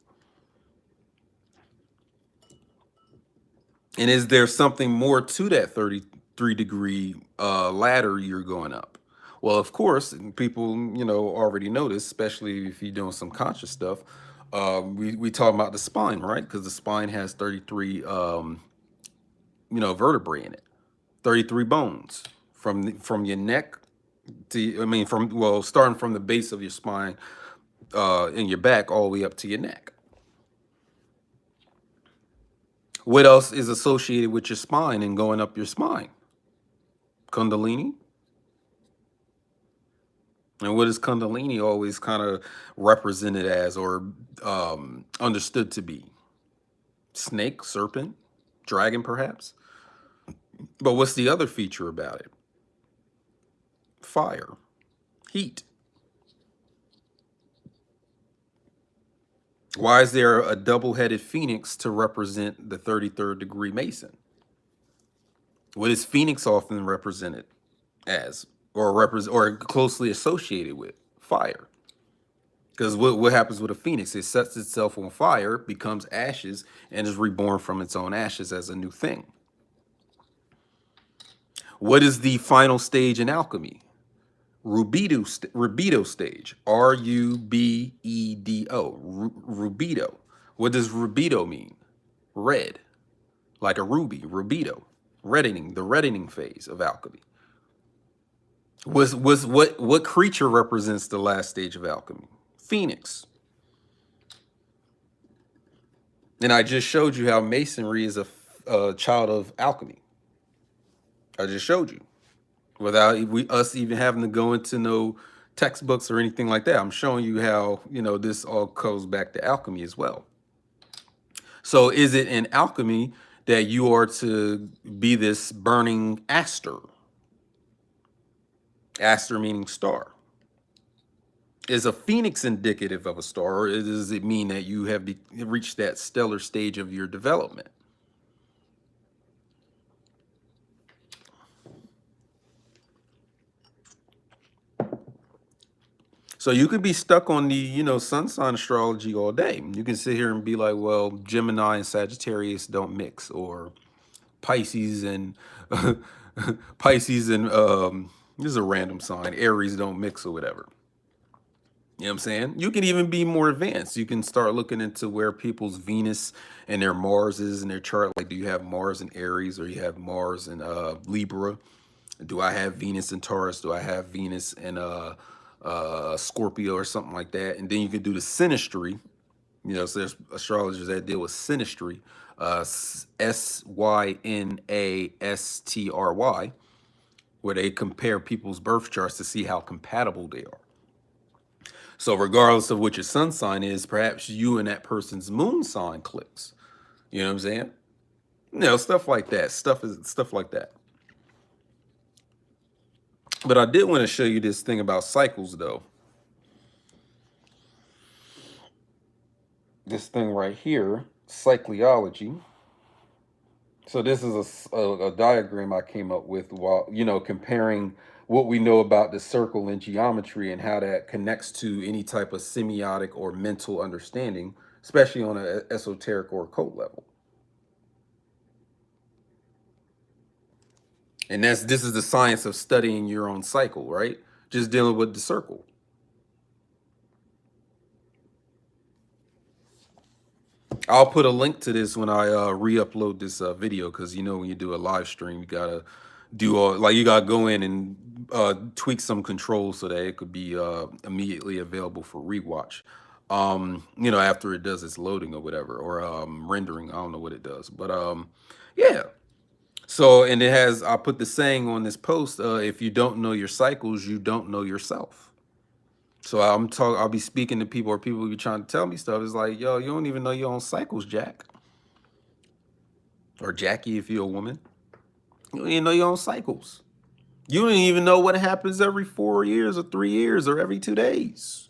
And is there something more to that 33-degree ladder you're going up? Well, of course, and people, already know this, especially if you're doing some conscious stuff. We talk about the spine, right? Because the spine has 33, vertebrae in it, 33 bones from your neck to, starting from the base of your spine, in your back, all the way up to your neck. What else is associated with your spine and going up your spine? Kundalini. And what is Kundalini always kind of represented as, or understood to be? Snake, serpent, dragon, perhaps? But what's the other feature about it? Fire, heat. Why is there a double-headed phoenix to represent the 33rd degree Mason? What is Phoenix often represented as, or closely associated with? Fire. Because what happens with a phoenix? It sets itself on fire, becomes ashes, and is reborn from its own ashes as a new thing. What is the final stage in alchemy? Rubedo stage. Rubedo. Rubedo. What does rubedo mean? Red, like a ruby. Rubedo. Reddening, the reddening phase of alchemy. What creature represents the last stage of alchemy? Phoenix. And I just showed you how masonry is a child of alchemy. I just showed you without us even having to go into no textbooks or anything like that. I'm showing you how, this all goes back to alchemy as well. So is it in alchemy that you are to be this burning aster? Aster meaning star. Is a phoenix indicative of a star, or does it mean that you have reached that stellar stage of your development? So you could be stuck on the, sun sign astrology all day. You can sit here and be like, well, Gemini and Sagittarius don't mix, or Pisces and Pisces and this is a random sign, Aries don't mix, or whatever. You know what I'm saying? You can even be more advanced. You can start looking into where people's Venus and their Mars is in their chart. Like, do you have Mars in Aries, or you have Mars in Libra? Do I have Venus in Taurus? Do I have Venus in Scorpio or something like that? And then you can do the synastry. So there's astrologers that deal with synastry, Synastry, where they compare people's birth charts to see how compatible they are. So regardless of what your sun sign is, perhaps you and that person's moon sign clicks. You know what I'm saying? Stuff like that. Stuff like that. But I did want to show you this thing about cycles, though. This thing right here, Cycleology. So this is a diagram I came up with while, comparing what we know about the circle in geometry and how that connects to any type of semiotic or mental understanding, especially on an esoteric or occult level. And this is the science of studying your own cycle, right? Just dealing with the circle. I'll put a link to this when I re-upload this video, because when you do a live stream, you gotta you gotta go in and tweak some controls so that it could be immediately available for rewatch. After it does its loading or whatever, or rendering. I don't know what it does, but yeah. So, and I put the saying on this post: if you don't know your cycles, you don't know yourself. So I'll be speaking to people, or people will be trying to tell me stuff. It's like, yo, you don't even know your own cycles, Jack. Or Jackie, if you're a woman. You don't even know your own cycles. You don't even know what happens every 4 years, or 3 years, or every 2 days.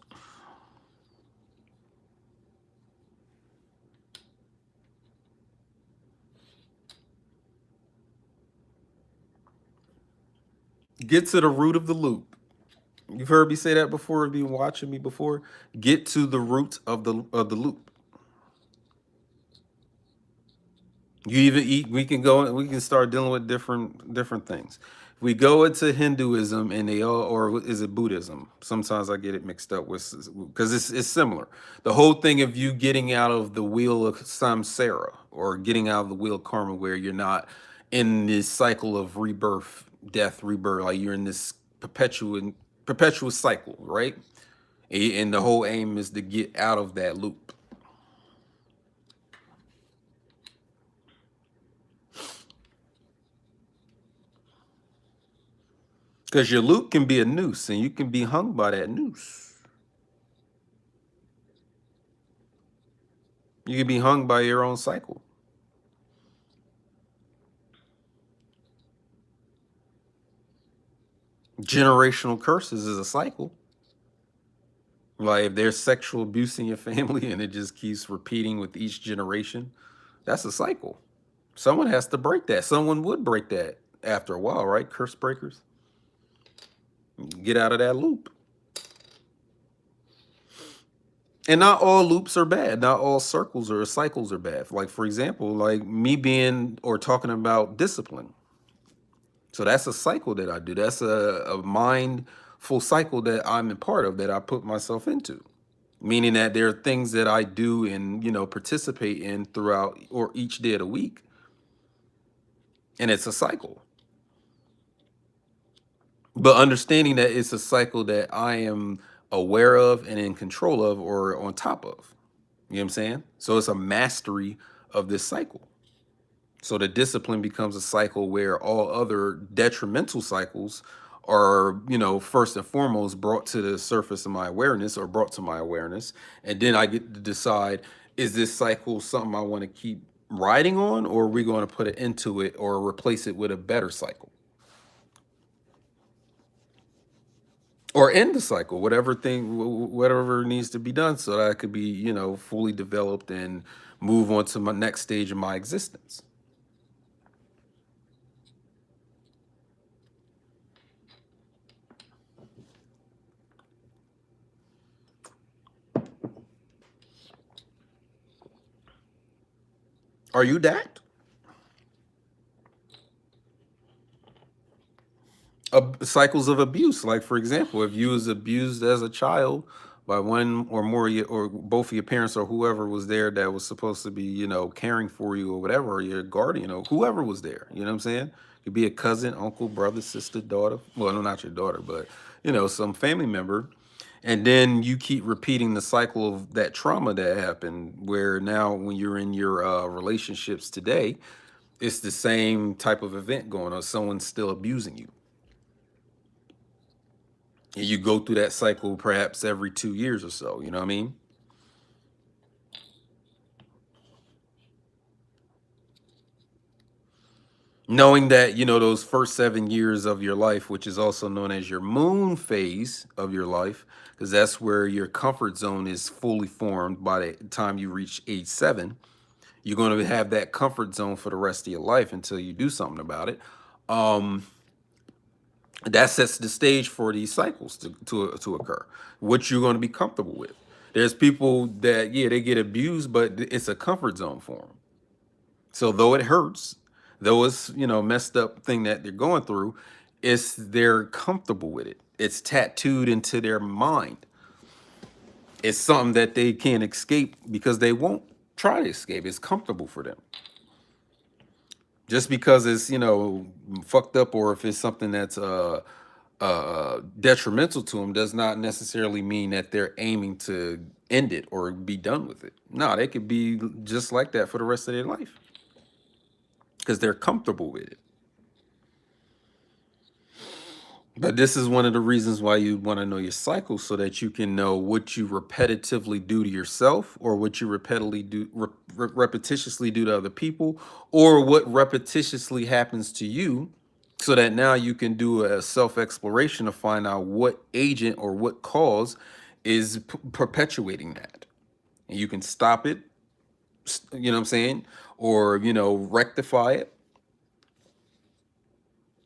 Get to the root of the loop. You've heard me say that before, if you've been watching me before. Get to the root of the loop. You even eat. We can start dealing with different things. If we go into Hinduism, and or is it Buddhism? Sometimes I get it mixed up with, because it's similar. The whole thing of you getting out of the wheel of samsara, or getting out of the wheel of karma, where you're not in this cycle of rebirth, death, rebirth. Like, you're in this perpetual cycle, right? And the whole aim is to get out of that loop. Because your loop can be a noose, and you can be hung by that noose. You can be hung by your own cycle. Generational curses is a cycle. Like, if there's sexual abuse in your family and it just keeps repeating with each generation, that's a cycle. Someone has to break that. Someone would break that after a while, right? Curse breakers. Get out of that loop. And not all loops are bad. Not all circles or cycles are bad. Like, for example, like me being or talking about discipline. So that's a cycle that I do. That's a mindful cycle that I'm a part of, that I put myself into. Meaning that there are things that I do and, participate in throughout or each day of the week. And it's a cycle. But understanding that it's a cycle that I am aware of and in control of or on top of. You know what I'm saying? So it's a mastery of this cycle. So the discipline becomes a cycle where all other detrimental cycles are, first and foremost brought to the surface of my awareness or brought to my awareness. And then I get to decide, is this cycle something I want to keep riding on, or are we going to put it into it or replace it with a better cycle? Or end the cycle, whatever needs to be done so that I could be, fully developed and move on to my next stage of my existence. Are you that? Cycles of abuse. Like, for example, if you was abused as a child by one or more of or both of your parents or whoever was there that was supposed to be, caring for you or whatever, or your guardian or whoever was there, you know what I'm saying? Could be a cousin, uncle, brother, sister, daughter. Well, no, not your daughter, but some family member. And then you keep repeating the cycle of that trauma that happened, where now when you're in your relationships today, it's the same type of event going on. Someone's still abusing you. And you go through that cycle perhaps every 2 years or so, you know what I mean? Knowing that, those first 7 years of your life, which is also known as your moon phase of your life, because that's where your comfort zone is fully formed by the time you reach age 7. You're going to have that comfort zone for the rest of your life until you do something about it. Um, that sets the stage for these cycles to occur, what you're going to be comfortable with. There's people that, yeah, they get abused, but it's a comfort zone for them. So though it hurts, though it's, messed up thing that they're going through, it's they're comfortable with it. It's tattooed into their mind. It's something that they can't escape because they won't try to escape. It's comfortable for them. Just because it's, fucked up, or if it's something that's detrimental to them, does not necessarily mean that they're aiming to end it or be done with it. No, they could be just like that for the rest of their life because they're comfortable with it. But this is one of the reasons why you want to know your cycle, so that you can know what you repetitively do to yourself, or what you repetitiously do to other people, or what repetitiously happens to you, so that now you can do a self exploration to find out what agent or what cause is perpetuating that. And you can stop it, you know what I'm saying? Or, rectify it.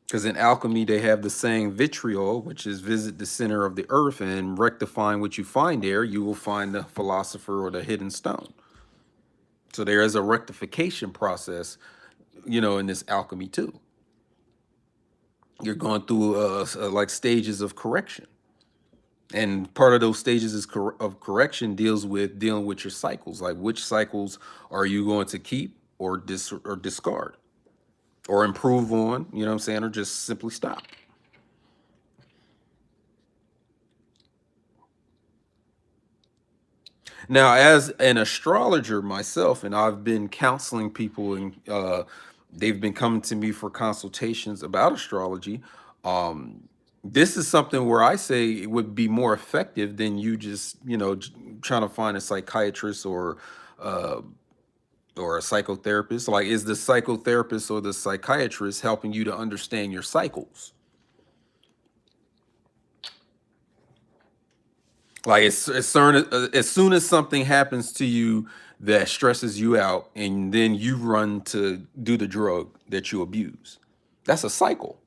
Because in alchemy, they have the saying vitriol, which is visit the center of the earth, and rectifying what you find there, you will find the philosopher or the hidden stone. So there is a rectification process, in this alchemy too. You're going through like stages of correction. And part of those stages of correction dealing with your cycles. Like, which cycles are you going to keep or discard or improve on, you know what I'm saying, or just simply stop. Now, as an astrologer myself, and I've been counseling people, and they've been coming to me for consultations about astrology. This is something where I say it would be more effective than you just, trying to find a psychiatrist uh, or a psychotherapist. Like, is the psychotherapist or the psychiatrist helping you to understand your cycles? Like, as soon as something happens to you that stresses you out, and then you run to do the drug that you abuse, that's a cycle.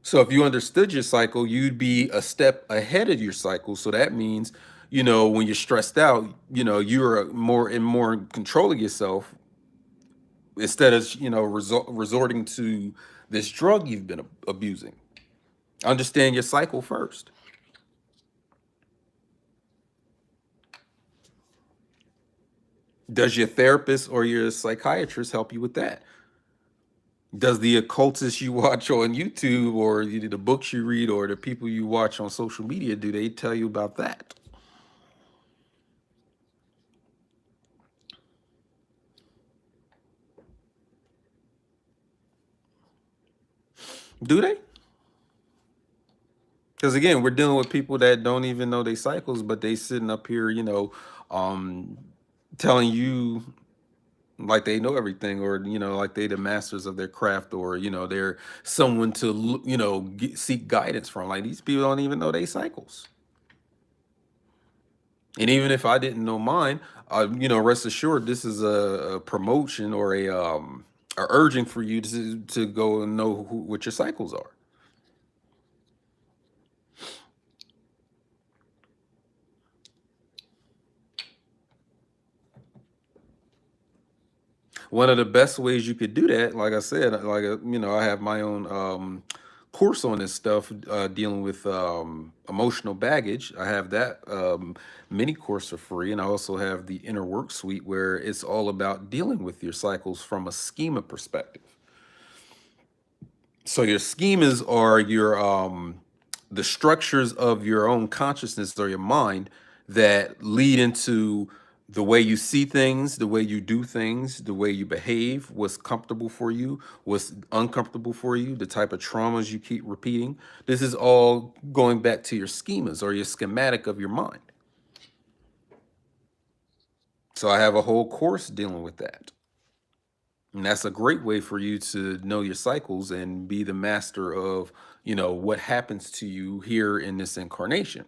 So if you understood your cycle, you'd be a step ahead of your cycle. So that means, when you're stressed out, you're more in control of yourself, instead of, resorting to this drug you've been abusing. Understand your cycle first. Does your therapist or your psychiatrist help you with that? Does the occultists you watch on YouTube, or the books you read, or the people you watch on social media, do they tell you about that? Do they? Because again, we're dealing with people that don't even know their cycles, but they sitting up here, um, telling you like they know everything, or like they the masters of their craft, or they're someone to seek guidance from. Like these people don't even know their cycles. And even if I didn't know mine, rest assured, this is a promotion, or a urging for you to go and know what your cycles are. One of the best ways you could do that, like I said, I have my own course on this stuff, dealing with emotional baggage. I have that mini course for free, and I also have the inner work suite, where it's all about dealing with your cycles from a schema perspective. So your schemas are your the structures of your own consciousness, or your mind, that lead into the way you see things, the way you do things, the way you behave, what's comfortable for you, what's uncomfortable for you, the type of traumas you keep repeating. This is all going back to your schemas, or your schematic of your mind. So I have a whole course dealing with that. And that's a great way for you to know your cycles and be the master of, what happens to you here in this incarnation.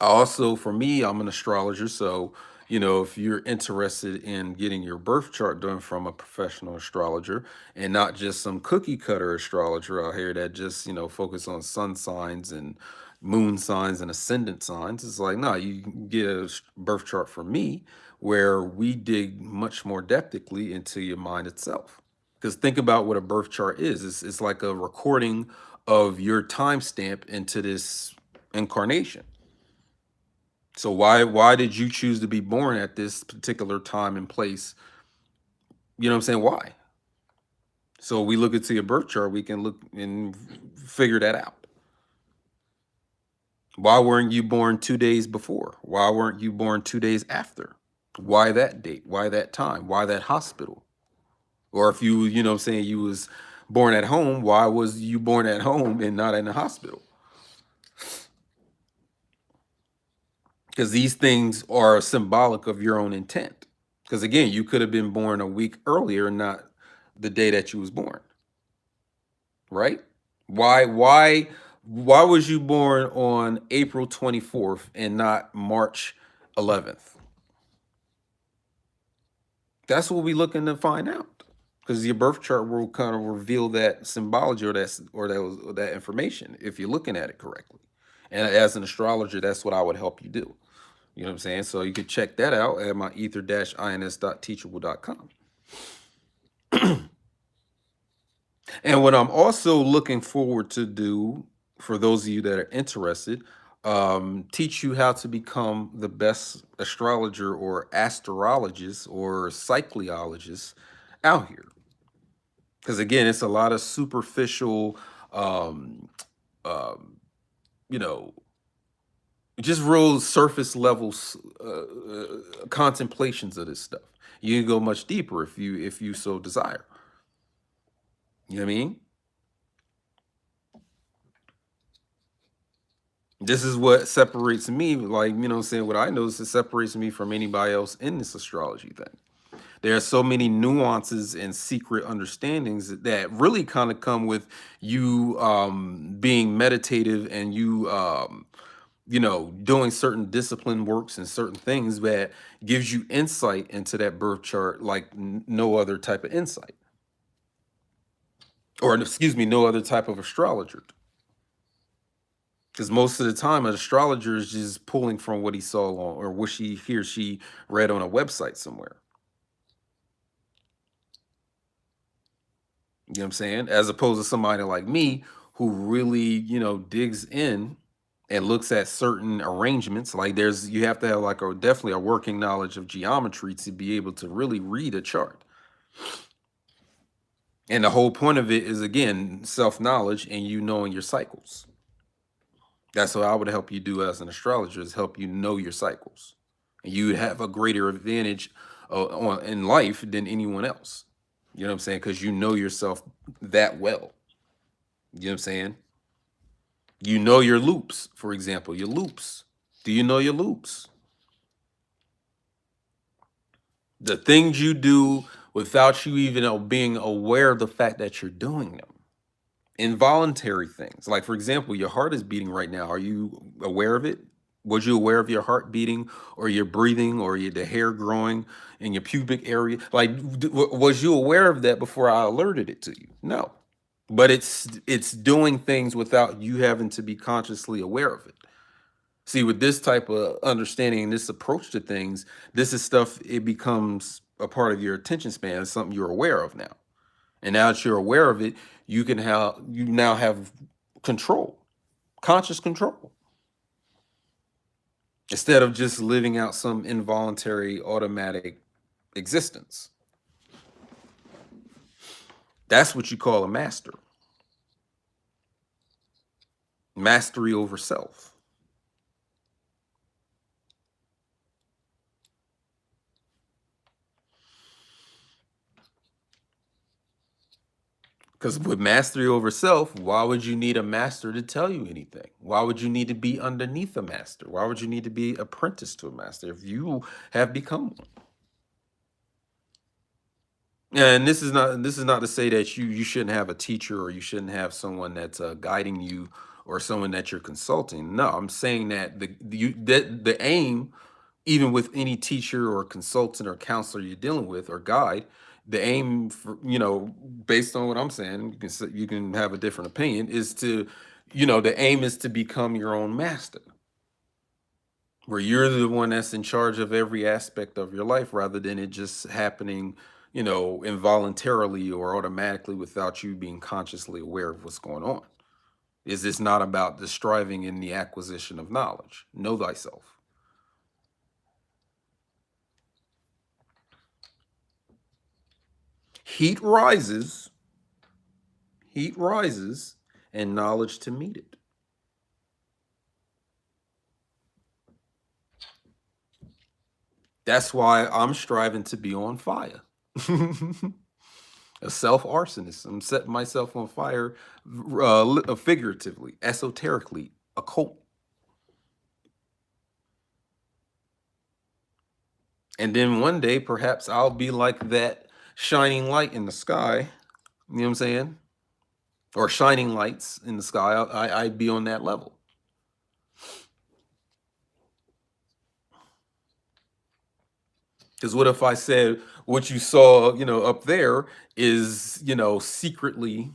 Also, for me, I'm an astrologer. So, if you're interested in getting your birth chart done from a professional astrologer, and not just some cookie cutter astrologer out here that just, focus on sun signs and moon signs and ascendant signs, it's like, no, you can get a birth chart from me, where we dig much more depthically into your mind itself. Because think about what a birth chart is. It's like a recording of your timestamp into this incarnation. So why did you choose to be born at this particular time and place? You know what I'm saying? Why? So we look into your birth chart, we can look and figure that out. Why weren't you born 2 days before? Why weren't you born 2 days after? Why that date? Why that time? Why that hospital? Or if you know what I'm saying, you was born at home, why was you born at home and not in the hospital? Because these things are symbolic of your own intent. Because again, you could have been born a week earlier, not the day that you was born, right? Why was you born on April 24th and not March 11th? That's what we looking to find out. Because your birth chart will kind of reveal that symbology, or that information, if you're looking at it correctly. And as an astrologer, that's what I would help you do. You know what I'm saying? So you can check that out at my ether-ins.teachable.com. And what I'm also looking forward to do, for those of you that are interested, teach you how to become the best astrologer, or astrologist, or cycleologist out here. Because again, it's a lot of superficial, um, um, you know, just real surface levels contemplations of this stuff. You can go much deeper if you so desire. You know what I mean? This is what separates me, like, what I'm saying, what I know is, it separates me from anybody else in this astrology thing. There are so many nuances and secret understandings that really kind of come with you being meditative, and you doing certain discipline works and certain things that gives you insight into that birth chart, like no other type of insight, or excuse me, no other type of astrologer. Because most of the time, an astrologer is just pulling from what he saw on, or what he or she read on a website somewhere. You know what I'm saying? As opposed to somebody like me, who really, digs in and looks at certain arrangements. Like, you have to have like definitely a working knowledge of geometry to be able to really read a chart. And the whole point of it is, again, self-knowledge and you knowing your cycles. That's what I would help you do as an astrologer, is help you know your cycles. And you have a greater advantage in life than anyone else. You know what I'm saying? Because you know yourself that well. You know what I'm saying? You know your loops, for example, your loops. Do you know your loops? The things you do without you even being aware of the fact that you're doing them. Involuntary things. Like, for example, your heart is beating right now. Are you aware of it? Was you aware of your heart beating, or your breathing, or the hair growing in your pubic area? Like, was you aware of that before I alerted it to you? No. But it's doing things without you having to be consciously aware of it. See, with this type of understanding and this approach to things, this is stuff, it becomes a part of your attention span. It's something you're aware of now. And now that you're aware of it, you now have control, conscious control. Instead of just living out some involuntary automatic existence. That's what you call a master. Mastery over self. Because with mastery over self, why would you need a master to tell you anything? Why would you need to be underneath a master? Why would you need to be apprenticed to a master if you have become one? And this is not to say that you shouldn't have a teacher, or you shouldn't have someone that's guiding you, or someone that you're consulting. No, I'm saying that the aim, even with any teacher or consultant or counselor you're dealing with, or guide, the aim for, based on what I'm saying, you can have a different opinion, is to, the aim is to become your own master, where you're the one that's in charge of every aspect of your life, rather than it just happening, involuntarily or automatically without you being consciously aware of what's going on. Is this not about the striving in the acquisition of knowledge? Know thyself. Heat rises, heat rises, and knowledge to meet it. That's why I'm striving to be on fire. A self arsonist. I'm setting myself on fire, figuratively, esoterically, occult. And then one day, perhaps I'll be like that shining light in the sky. You know what I'm saying? Or shining lights in the sky. I'd be on that level. Because what if I said what you saw, up there is, secretly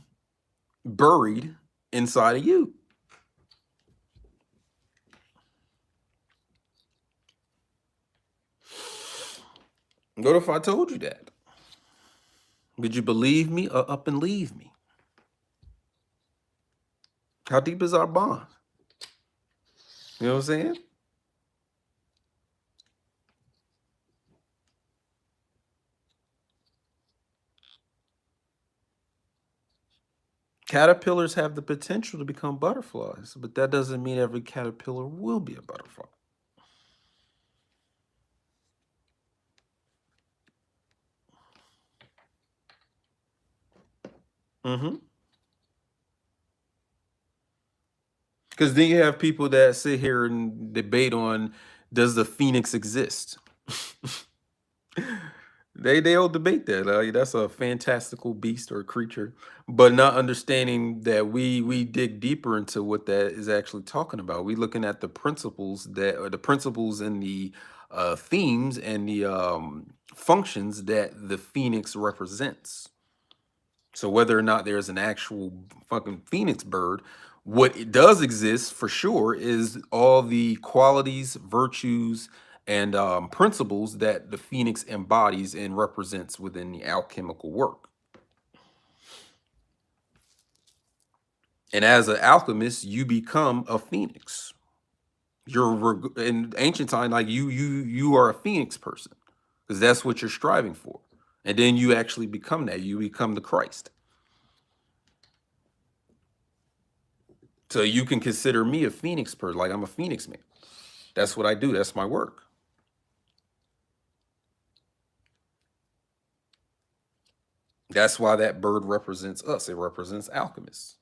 buried inside of you? What if I told you that? Would you believe me or up and leave me? How deep is our bond? You know what I'm saying? Caterpillars have the potential to become butterflies, but that doesn't mean every caterpillar will be a butterfly. Mm-hmm. Because then you have people that sit here and debate on, does the phoenix exist? They'll debate that. That's a fantastical beast or creature, but not understanding that we dig deeper into what that is actually talking about. We looking at the principles that, or the principles and the themes and the functions that the phoenix represents. So whether or not there's an actual fucking phoenix bird, what it does exist for sure is all the qualities, virtues, and principles that the phoenix embodies and represents within the alchemical work. And as an alchemist, you become a phoenix. In ancient time, like you are a phoenix person, because that's what you're striving for. And then you actually become that. You become the Christ. So you can consider me a Phoenix person, like I'm a Phoenix man. That's what I do. That's my work. That's why that bird represents us. It represents alchemists,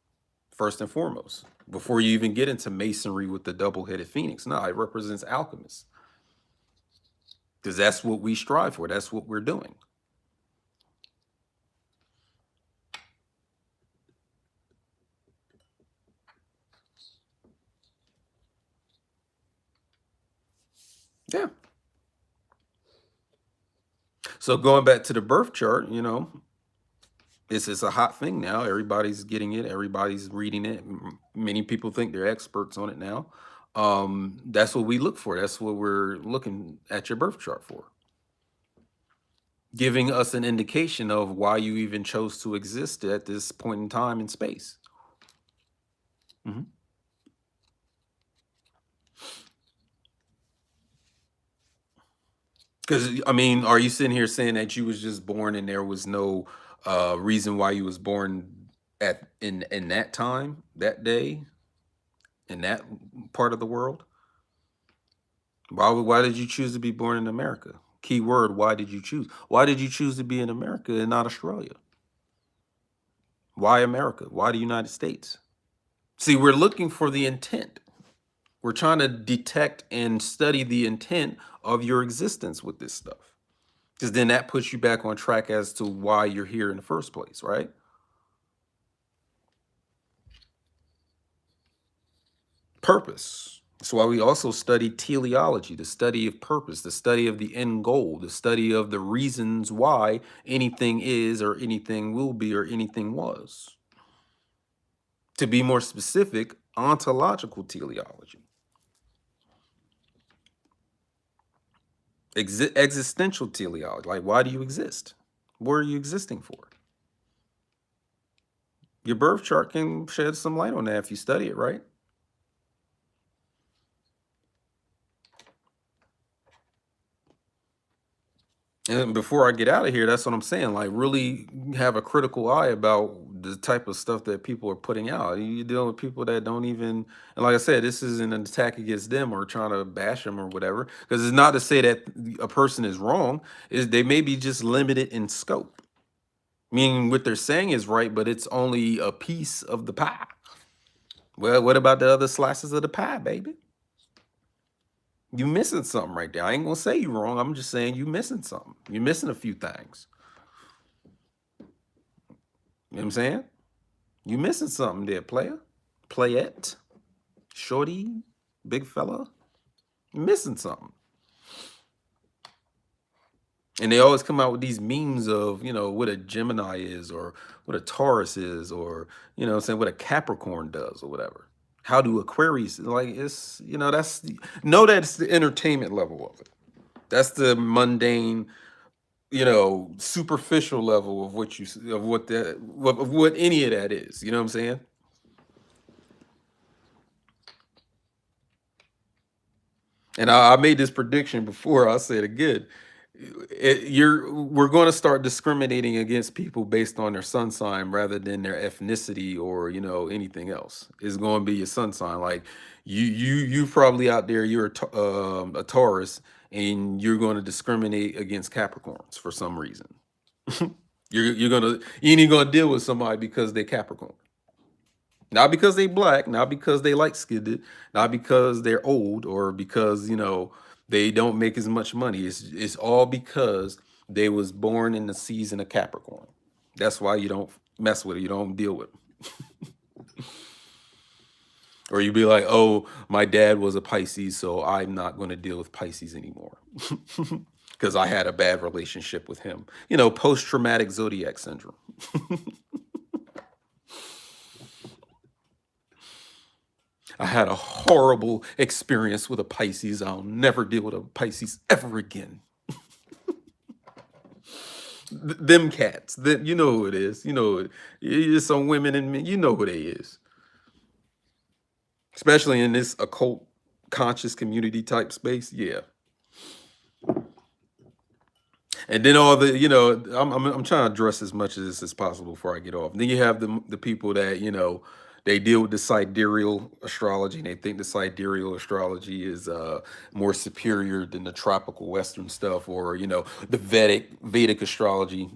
first and foremost. Before you even get into masonry with the double-headed phoenix, no, it represents alchemists because that's what we strive for. That's what we're doing. Yeah. So going back to the birth chart, it's a hot thing now. Everybody's getting it. Everybody's reading it. Many people think they're experts on it now. That's what we look for. That's what we're looking at your birth chart for, giving us an indication of why you even chose to exist at this point in time and space. Because I mean, are you sitting here saying that you was just born and there was no reason why you was born at in that time, that day, in that part of the world? Why did you choose to be born in America? Key word, why did you choose? Why did you choose to be in America and not Australia? Why America? Why the United States? See, we're looking for the intent. We're trying to detect and study the intent of your existence with this stuff. Because then that puts you back on track as to why you're here in the first place, right? Purpose. That's why we also study teleology, the study of purpose, the study of the end goal, the study of the reasons why anything is or anything will be or anything was. To be more specific, ontological teleology, existential teleology. Like, why do you exist? What are you existing for? Your birth chart can shed some light on that if you study it, right? And before I get out of here, that's what I'm saying. Like, really have a critical eye about the type of stuff that people are putting out. You're dealing with people that don't even, and like I said, this isn't an attack against them or trying to bash them or whatever. Because it's not to say that a person is wrong. Is they may be just limited in scope. Meaning what they're saying is right, but it's only a piece of the pie. Well, what about the other slices of the pie, baby? You missing something right there. I ain't gonna say you wrong. I'm just saying you missing something. You're missing a few things. You know what I'm saying? You missing something there, player. Playette. Shorty. Big fella. You missing something. And they always come out with these memes of, what a Gemini is or what a Taurus is or, what I'm saying, what a Capricorn does or whatever. How do Aquarius, like, that's the entertainment level of it. That's the mundane, superficial level of what any of that is. You know what I'm saying? And I made this prediction before. I'll say it again. We're going to start discriminating against people based on their sun sign rather than their ethnicity or anything else. It's going to be your sun sign. Like you probably out there, you're a Taurus, and you're going to discriminate against Capricorns for some reason. You ain't gonna deal with somebody because they Capricorn. Not because they black, not because they light skinned, not because they're old or because they don't make as much money. It's all because they was born in the season of Capricorn. That's why you don't mess with it. You don't deal with them. Or you be like, oh, my dad was a Pisces, so I'm not going to deal with Pisces anymore because I had a bad relationship with him. Post-traumatic zodiac syndrome. I had a horrible experience with a Pisces. I'll never deal with a Pisces ever again. Them cats. You know who it is. It's some women and men. You know who they is. Especially in this occult conscious community type space. Yeah. And then all the, I'm trying to address as much of this as possible before I get off. Then you have the people that, They deal with the sidereal astrology, and they think the sidereal astrology is more superior than the tropical Western stuff, or the Vedic astrology.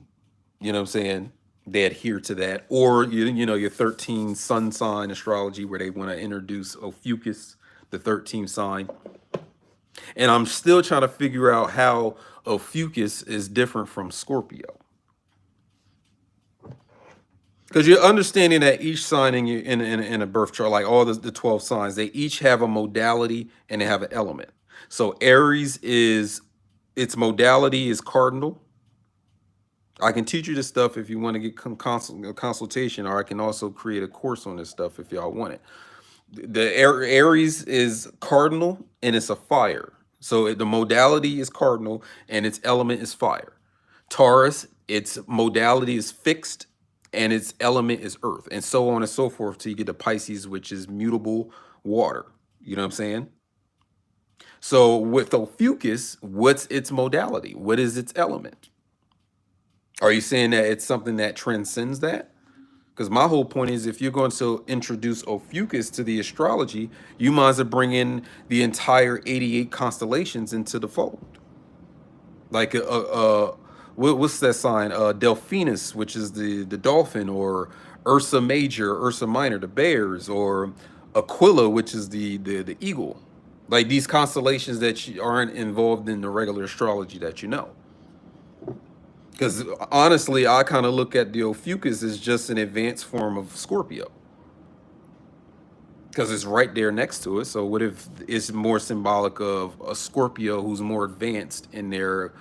You know what I'm saying? They adhere to that, or your 13 sun sign astrology, where they want to introduce Ophiuchus, the 13th sign. And I'm still trying to figure out how Ophiuchus is different from Scorpio. Because you're understanding that each sign in a birth chart, like all the 12 signs, they each have a modality and they have an element. So Aries is, its modality is cardinal. I can teach you this stuff if you want to get a consultation, or I can also create a course on this stuff if y'all want it. The Aries is cardinal and it's a fire. So the modality is cardinal and its element is fire. Taurus, its modality is fixed and its element is earth, and so on and so forth till you get to Pisces, which is mutable water. You know what I'm saying? So with Ophiuchus, what's its modality? What is its element? Are you saying that it's something that transcends that? Because my whole point is, if you're going to introduce Ophiuchus to the astrology, you might as well bring in the entire 88 constellations into the fold. Like what's that sign? Delphinus, which is the dolphin, or Ursa Major, Ursa Minor, the bears, or Aquila, which is the eagle. Like these constellations that aren't involved in the regular astrology that you know. Because honestly, I kind of look at the Ophiuchus as just an advanced form of Scorpio, because it's right there next to it. So what if it's more symbolic of a Scorpio who's more advanced in their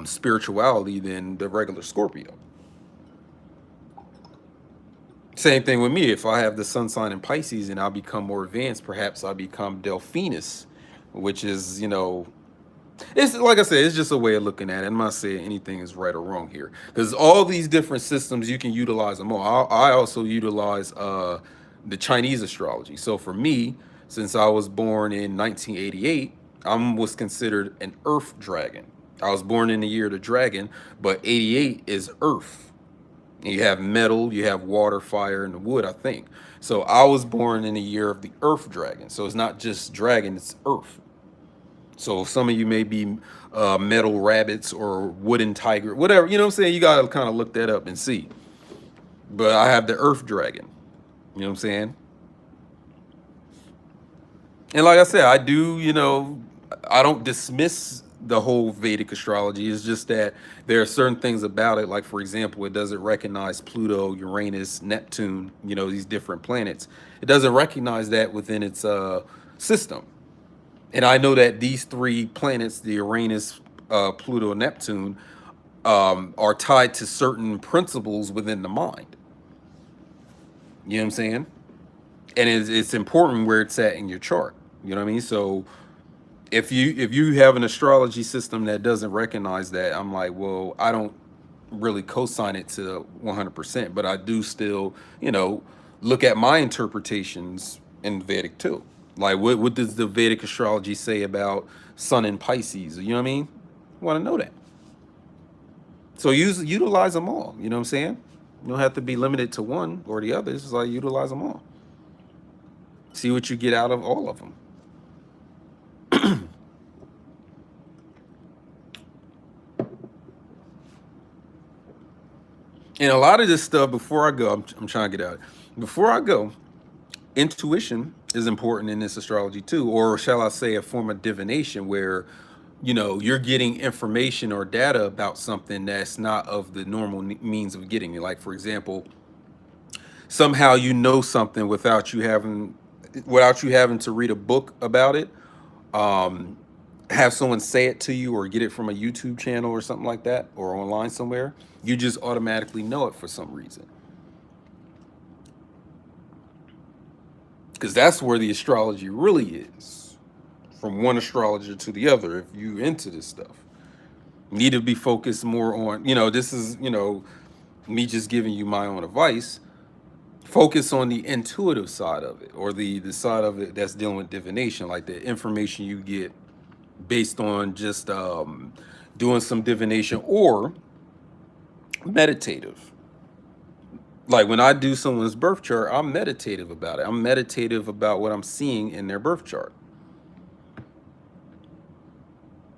spirituality than the regular Scorpio? Same thing with me. If I have the sun sign in Pisces and I become more advanced, perhaps I become Delphinus, which is, it's like I said, it's just a way of looking at it. I'm not saying anything is right or wrong here, because all these different systems, you can utilize them all. I also utilize the Chinese astrology. So for me, since I was born in 1988, I was considered an Earth dragon. I was born in the year of the dragon, but 88 is Earth. And you have metal, you have water, fire, and wood, I think. So I was born in the year of the Earth dragon. So it's not just dragon, it's Earth. So some of you may be metal rabbits or wooden tiger, whatever. You know what I'm saying? You got to kind of look that up and see. But I have the Earth dragon. You know what I'm saying? And like I said, I do, I don't dismiss the whole Vedic astrology. It's just that there are certain things about it. Like, for example, it doesn't recognize Pluto, Uranus, Neptune, these different planets. It doesn't recognize that within its system. And I know that these three planets, the Uranus, Pluto, Neptune, are tied to certain principles within the mind. You know what I'm saying? And it's important where it's at in your chart. You know what I mean? So if you have an astrology system that doesn't recognize that, I'm like, well, I don't really co-sign it to 100%, but I do still, look at my interpretations in Vedic too. Like, what does the Vedic astrology say about Sun in Pisces? You know what I mean? You want to know that. So utilize them all. You know what I'm saying? You don't have to be limited to one or the other. It's just like utilize them all. See what you get out of all of them. And a lot of this stuff, before I go, I'm trying to get out. Before I go, intuition is important in this astrology too, or shall I say a form of divination where, you're getting information or data about something that's not of the normal means of getting it. Like, for example, somehow something without you having to read a book about it, have someone say it to you, or get it from a YouTube channel or something like that, or online somewhere. You just automatically know it for some reason. Because that's where the astrology really is, from one astrologer to the other. If you into this stuff, you need to be focused more on, this is, me just giving you my own advice. Focus on the intuitive side of it, or the side of it that's dealing with divination, like the information you get based on just doing some divination or meditative. Like when I do someone's birth chart, I'm meditative about it. I'm meditative about what I'm seeing in their birth chart.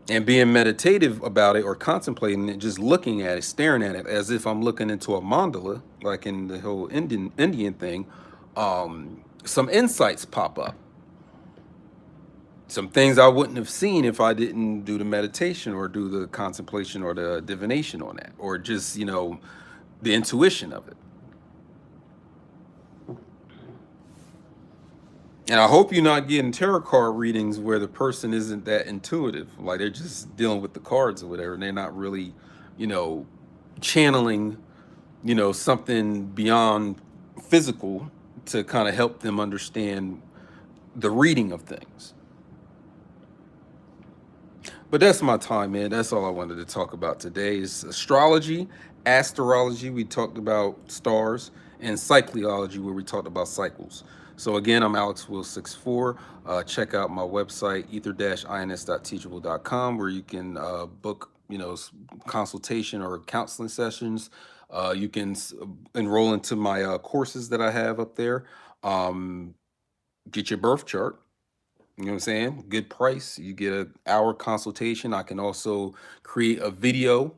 And being meditative about it or contemplating it, just looking at it, staring at it as if I'm looking into a mandala, like in the whole Indian thing, some insights pop up. Some things I wouldn't have seen if I didn't do the meditation or do the contemplation or the divination on that, or just, the intuition of it. And I hope you're not getting tarot card readings where the person isn't that intuitive. Like they're just dealing with the cards or whatever. And they're not really, you know, channeling, something beyond physical to kind of help them understand the reading of things. But that's my time, man. That's all I wanted to talk about today is astrology, astrology. We talked about stars, and cycleology, where we talked about cycles. So again, I'm Alex Will 64. Check out my website, ether-ins.teachable.com, where you can book, consultation or counseling sessions. You can enroll into my courses that I have up there. Get your birth chart. You know what I'm saying? Good price. You get an hour consultation. I can also create a video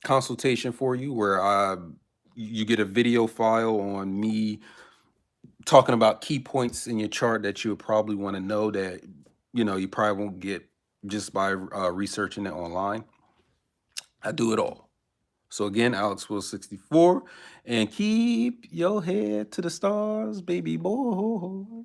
consultation for you where you get a video file on me talking about key points in your chart that you would probably want to know that you probably won't get just by researching it online. I do it all. So again, Alex Will 64, and keep your head to the stars, baby boy.